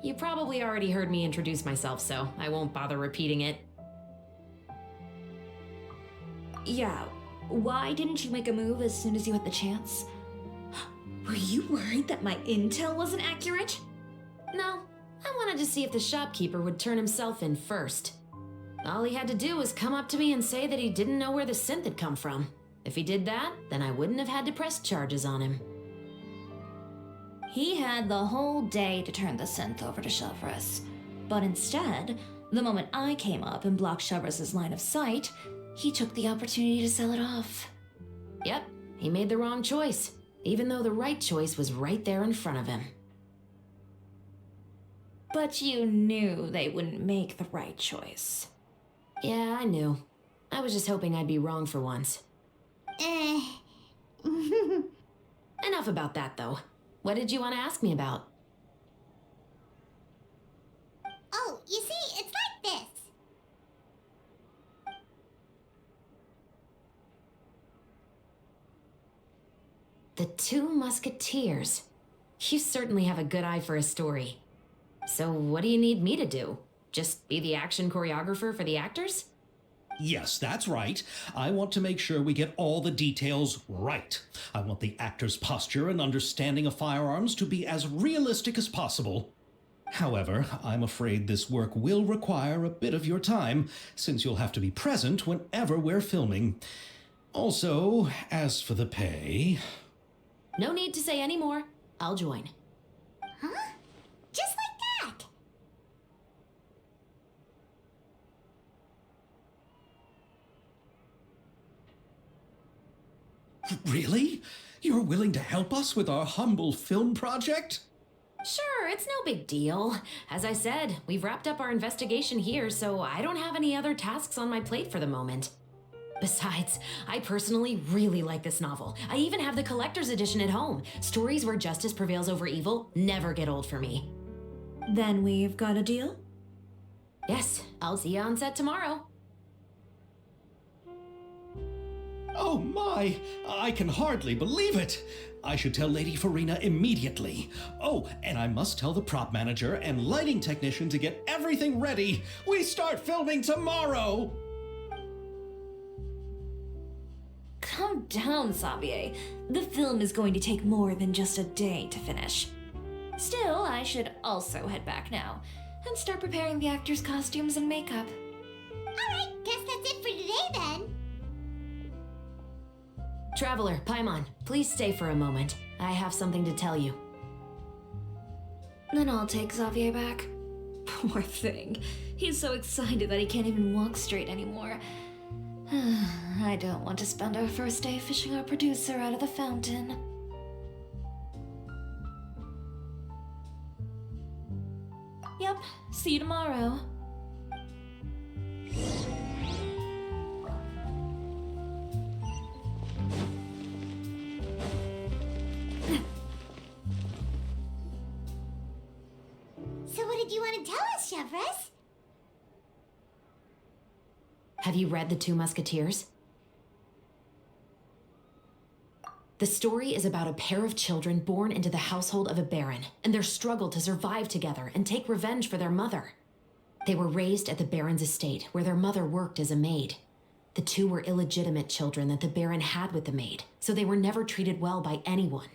You probably already heard me introduce myself, so I won't bother repeating it. Yeah, why didn't you make a move as soon as you had the chance? Were you worried that my intel wasn't accurate? No, I wanted to see if the shopkeeper would turn himself in first. All he had to do was come up to me and say that he didn't know where the synth had come from. If he did that, then I wouldn't have had to press charges on him. He had the whole day to turn the synth over to Chevreuse. But instead, the moment I came up and blocked Chevreuse's line of sight, he took the opportunity to sell it off. Yep, he made the wrong choice, even though the right choice was right there in front of him. But you knew they wouldn't make the right choice. Yeah, I knew. I was just hoping I'd be wrong for once. Enough about that, though. What did you want to ask me about? Oh, you see, it's like this. The Two Musketeers. You certainly have a good eye for a story. So what do you need me to do? Just be the action choreographer for the actors? Yes, that's right. I want to make sure we get all the details right. I want the actor's posture and understanding of firearms to be as realistic as possible. However, I'm afraid this work will require a bit of your time, since you'll have to be present whenever we're filming. Also, as for the pay... No need to say any more. I'll join. Huh? Just like that. Really? You're willing to help us with our humble film project? Sure, it's no big deal. As I said, we've wrapped up our investigation here, so I don't have any other tasks on my plate for the moment. Besides, I personally really like this novel. I even have the collector's edition at home. Stories where justice prevails over evil never get old for me. Then we've got a deal? Yes, I'll see you on set tomorrow. Oh my! I can hardly believe it! I should tell Lady Farina immediately. Oh, and I must tell the prop manager and lighting technician to get everything ready. We start filming tomorrow! Calm down, Xavier. The film is going to take more than just a day to finish. Still, I should also head back now and start preparing the actors' costumes and makeup. Alright, guess that's it for today then. Traveler, Paimon, please stay for a moment. I have something to tell you. Then I'll take Xavier back. Poor thing. He's so excited that he can't even walk straight anymore. I don't want to spend our first day fishing our producer out of the fountain. Yep, see you tomorrow. So what did you want to tell us, Chevreuse? Have you read The Two Musketeers? The story is about a pair of children born into the household of a baron and their struggle to survive together and take revenge for their mother. They were raised at the baron's estate where their mother worked as a maid. The two were illegitimate children that the baron had with the maid, so they were never treated well by anyone.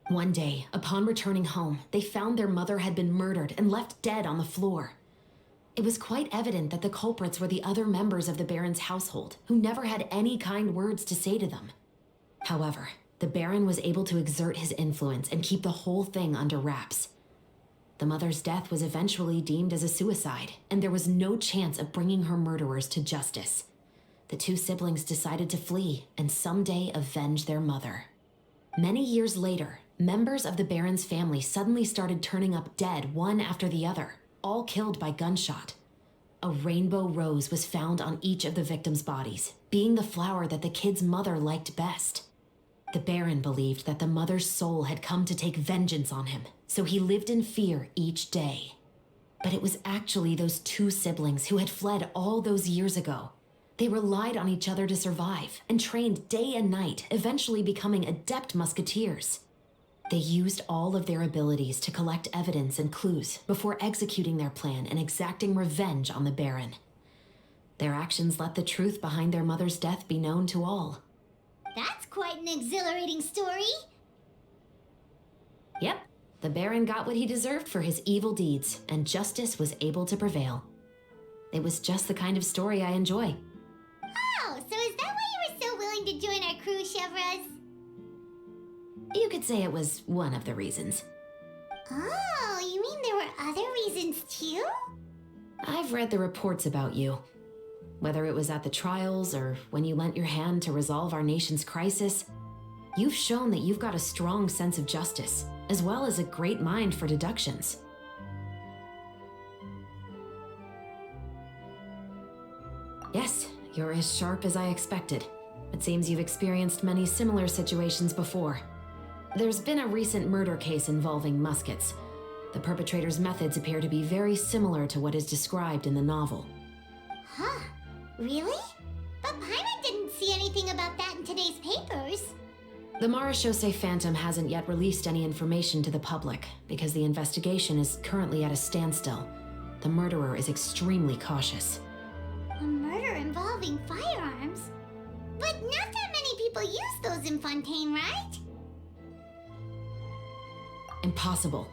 One day, upon returning home, they found their mother had been murdered and left dead on the floor. It was quite evident that the culprits were the other members of the baron's household, who never had any kind words to say to them. However, the baron was able to exert his influence and keep the whole thing under wraps. The mother's death was eventually deemed as a suicide, and there was no chance of bringing her murderers to justice. The two siblings decided to flee and someday avenge their mother. Many years later, members of the baron's family suddenly started turning up dead one after the other, all killed by gunshot. A rainbow rose was found on each of the victims' bodies, being the flower that the kid's mother liked best. The baron believed that the mother's soul had come to take vengeance on him, so he lived in fear each day. But it was actually those two siblings who had fled all those years ago. They relied on each other to survive and trained day and night, eventually becoming adept musketeers. They used all of their abilities to collect evidence and clues before executing their plan and exacting revenge on the baron. Their actions let the truth behind their mother's death be known to all. That's quite an exhilarating story. Yep, the baron got what he deserved for his evil deeds, and justice was able to prevail. It was just the kind of story I enjoy. Oh, so is that why you were so willing to join our crew, Chevreuse? You could say it was one of the reasons. Oh, you mean there were other reasons too? I've read the reports about you. Whether it was at the trials or when you lent your hand to resolve our nation's crisis, you've shown that you've got a strong sense of justice, as well as a great mind for deductions. Yes, you're as sharp as I expected. It seems you've experienced many similar situations before. There's been a recent murder case involving Muskets. The perpetrator's methods appear to be very similar to what is described in the novel. Huh? Really? But Paimon didn't see anything about that in today's papers. The Marechaussee Phantom hasn't yet released any information to the public because the investigation is currently at a standstill. The murderer is extremely cautious. A murder involving firearms? But not that many people use those in Fontaine, right? Impossible.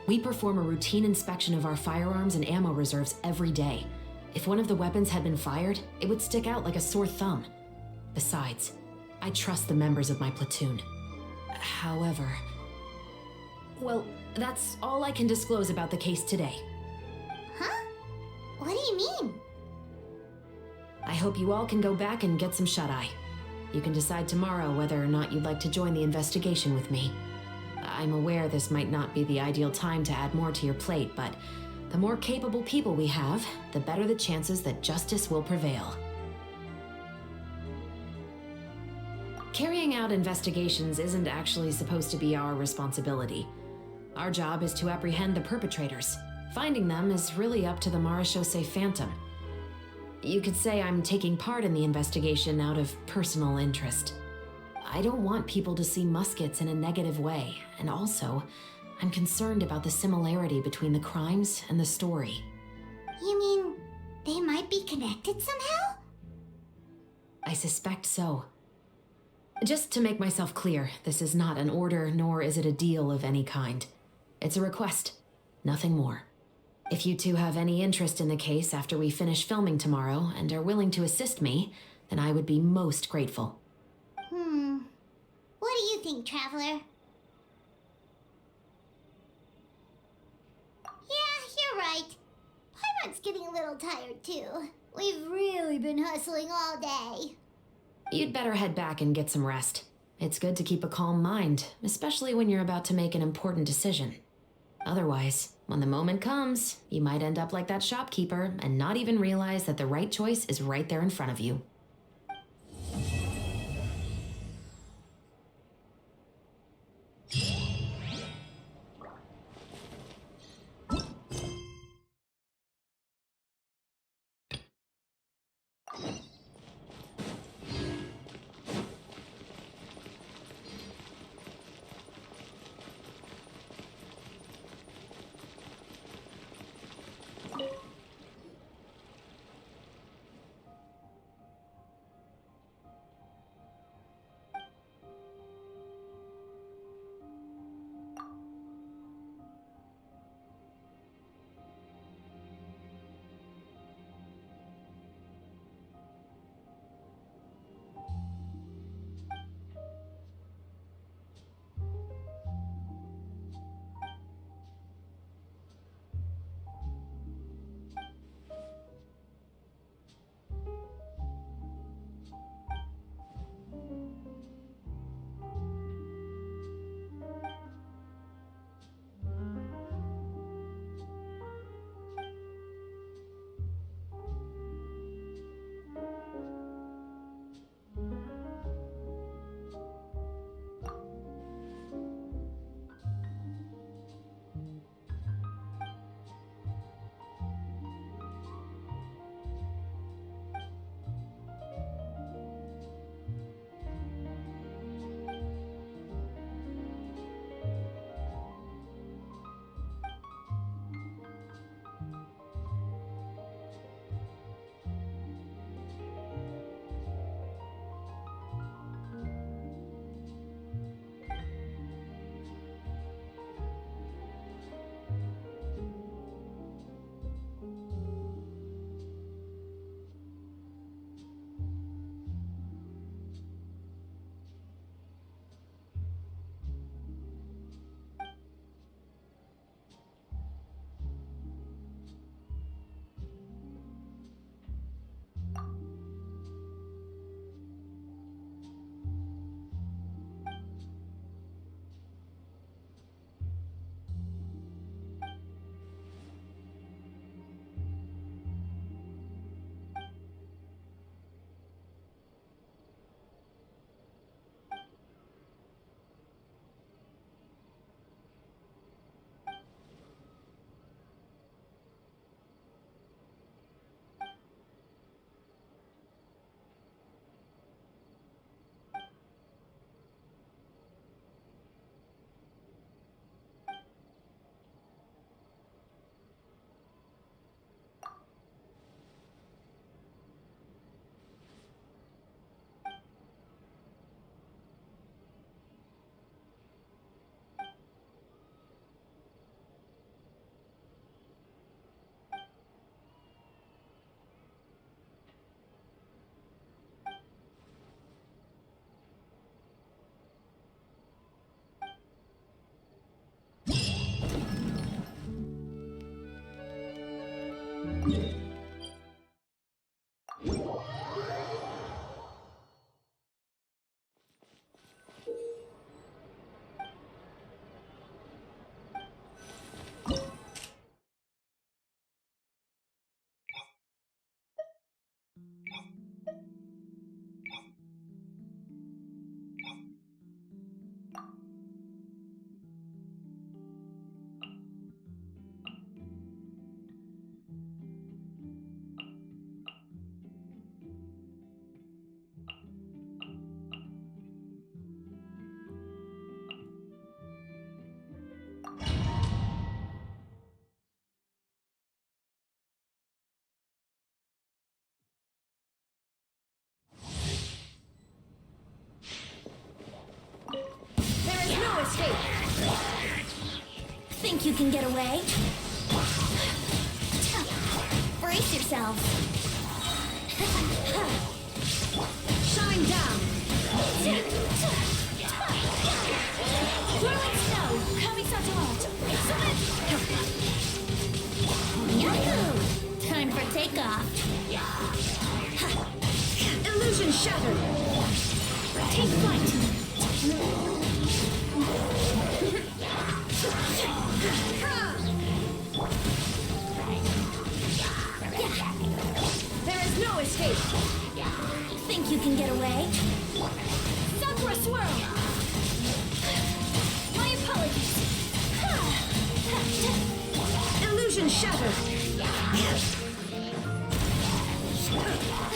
We perform a routine inspection of our firearms and ammo reserves every day. If one of the weapons had been fired, it would stick out like a sore thumb. Besides, I trust the members of my platoon. However... Well, that's all I can disclose about the case today. Huh? What do you mean? I hope you all can go back and get some shut-eye. You can decide tomorrow whether or not you'd like to join the investigation with me. I'm aware this might not be the ideal time to add more to your plate, but the more capable people we have, the better the chances that justice will prevail. Carrying out investigations isn't actually supposed to be our responsibility. Our job is to apprehend the perpetrators. Finding them is really up to the Marechaussee Phantom. You could say I'm taking part in the investigation out of personal interest. I don't want people to see Muskets in a negative way, and also, I'm concerned about the similarity between the crimes and the story. You mean they might be connected somehow? I suspect so. Just to make myself clear, this is not an order, nor is it a deal of any kind. It's a request, nothing more. If you two have any interest in the case after we finish filming tomorrow and are willing to assist me, then I would be most grateful. What do you think, Traveler? Yeah, you're right. Paimon's getting a little tired, too. We've really been hustling all day. You'd better head back and get some rest. It's good to keep a calm mind, especially when you're about to make an important decision. Otherwise, when the moment comes, you might end up like that shopkeeper and not even realize that the right choice is right there in front of you. There is no escape. Think you can get away? Brace yourself. Shine down. Whirling snow. Kamisato. Yahoo! Time for takeoff. Illusion shattered. Take flight. There is no escape. Think you can get away? Sakura swirl. My apologies. Illusion shattered.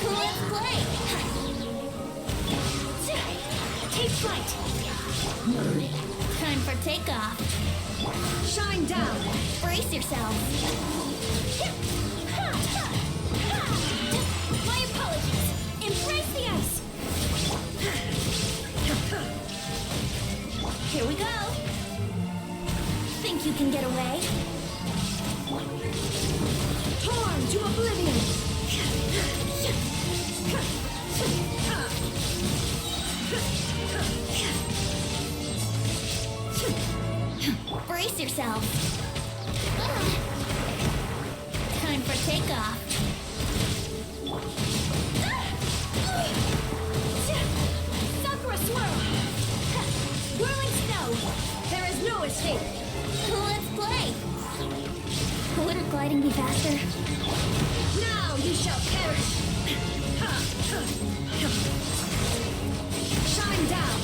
Let's play. Take flight. Time for takeoff. Shine down. Brace yourself. My apologies. Embrace the ice. Here we go. Think you can get away? Torn to oblivion. Brace yourself. Time for takeoff. Sakura swirl. Whirling snow. There is no escape. Let's play. Wouldn't gliding be faster? Now you shall perish. Shine down.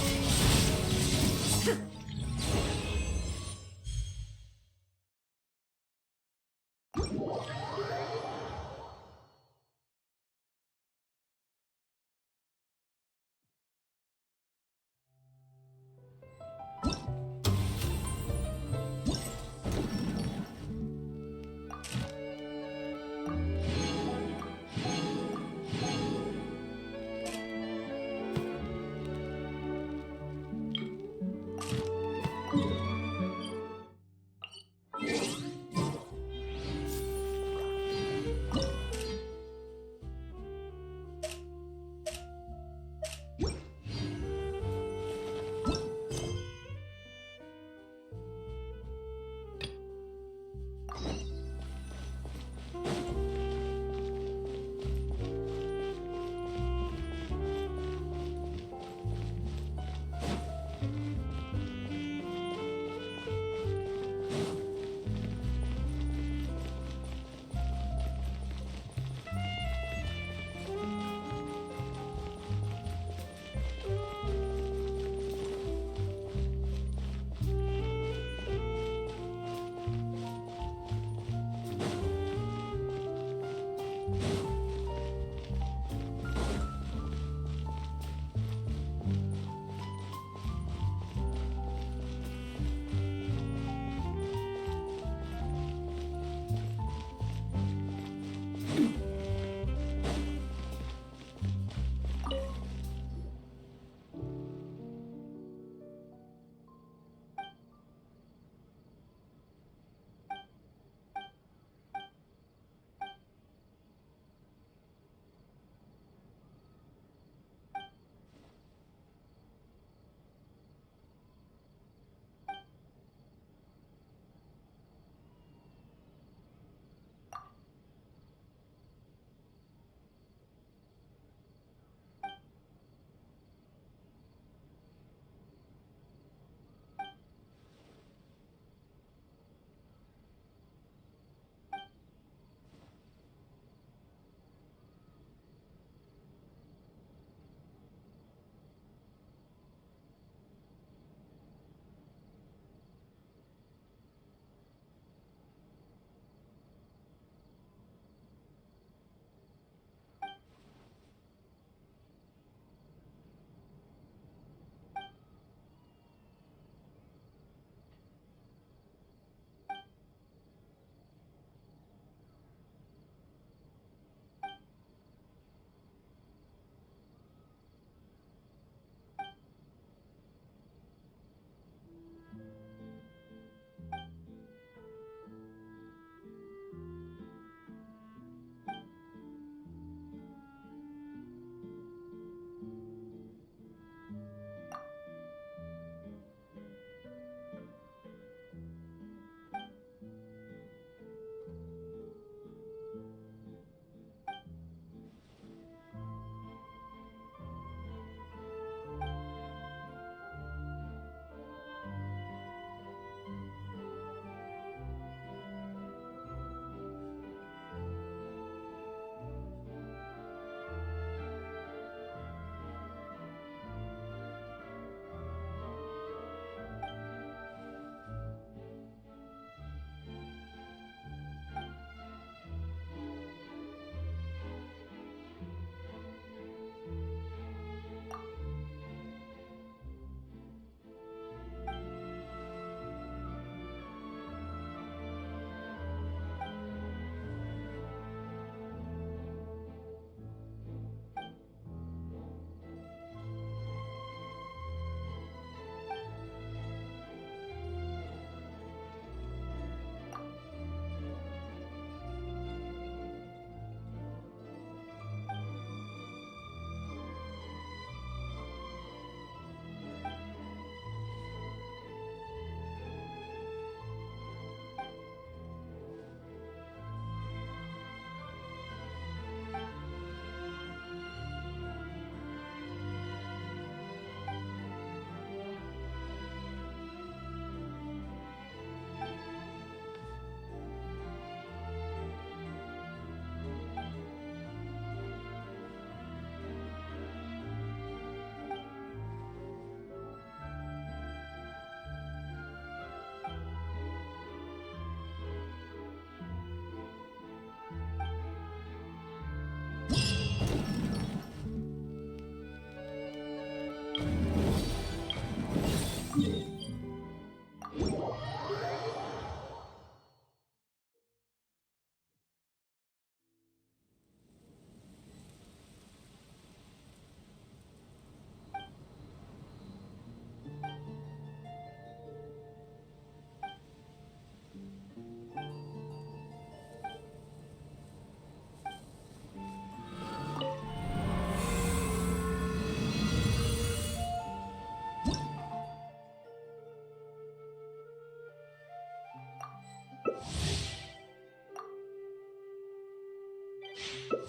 Oh,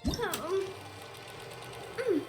oh, mm.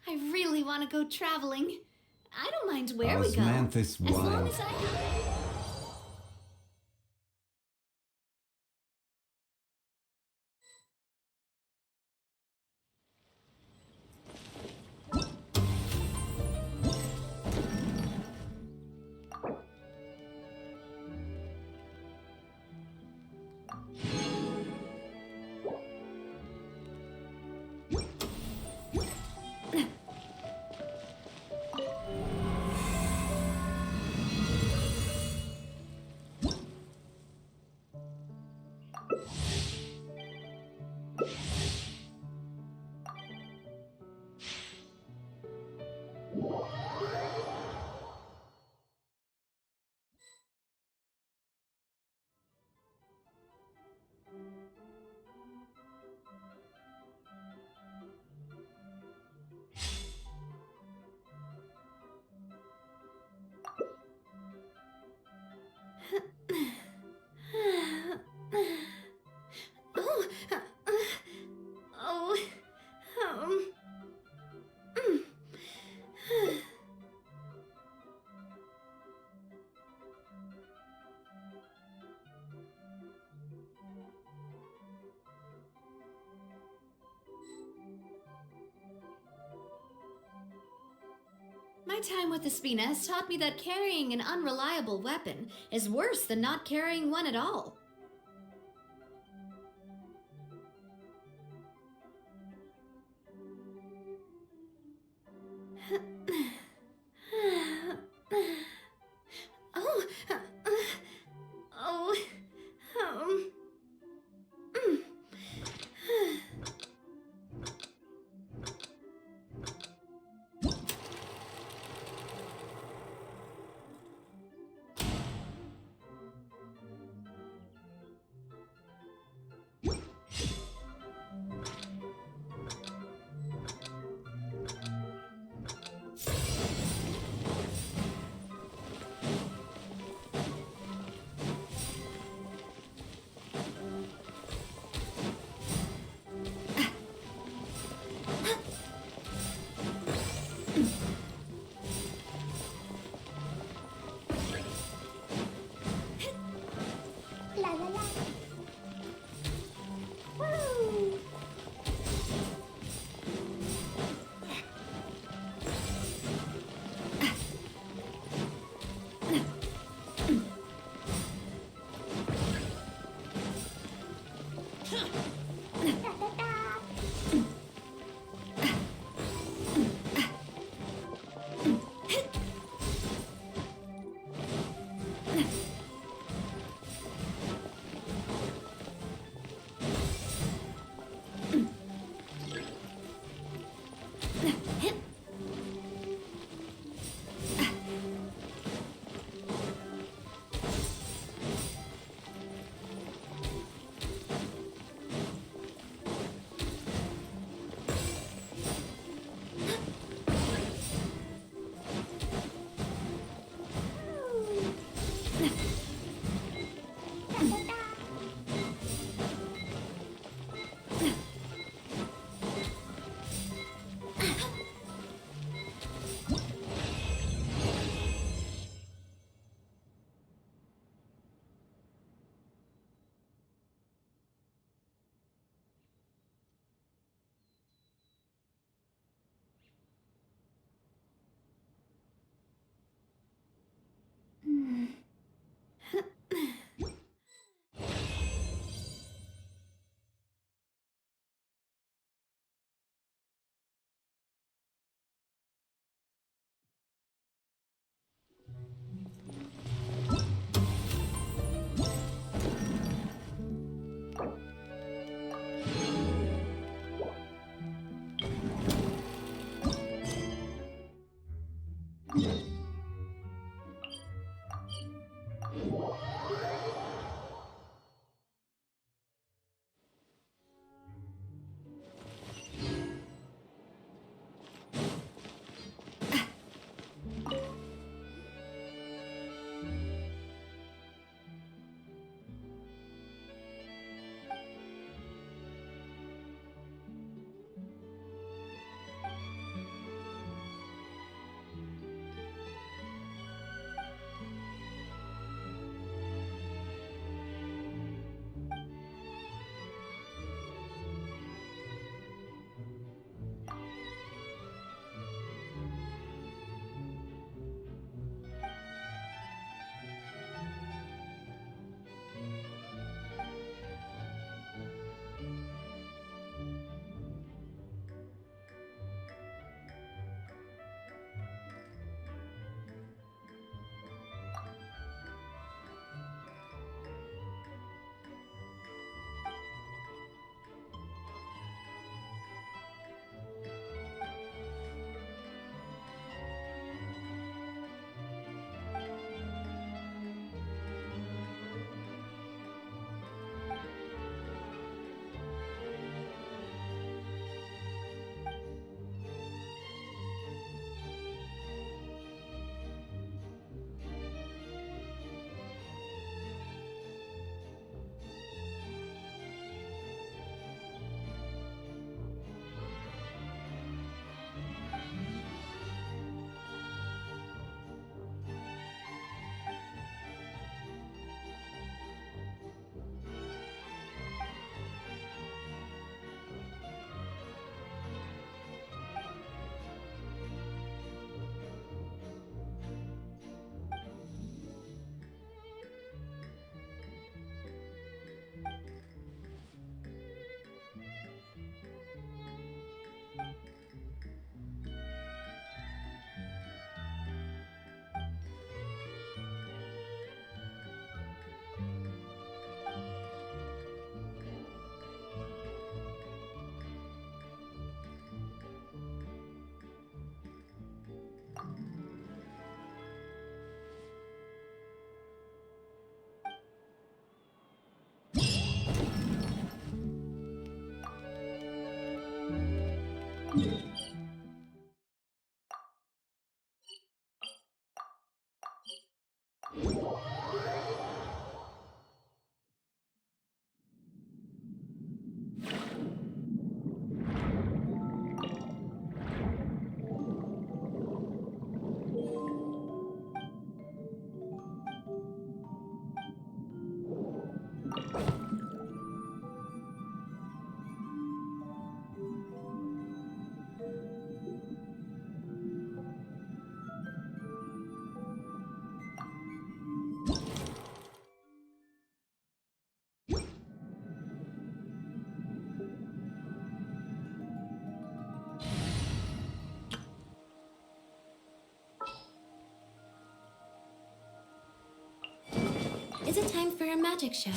I really want to go traveling. I don't mind where we go. Osmanthus As long wine. as I... Oh, oh, mm. My time with the Spina has taught me that carrying an unreliable weapon is worse than not carrying one at all. Oh, oh, mm. for a magic show.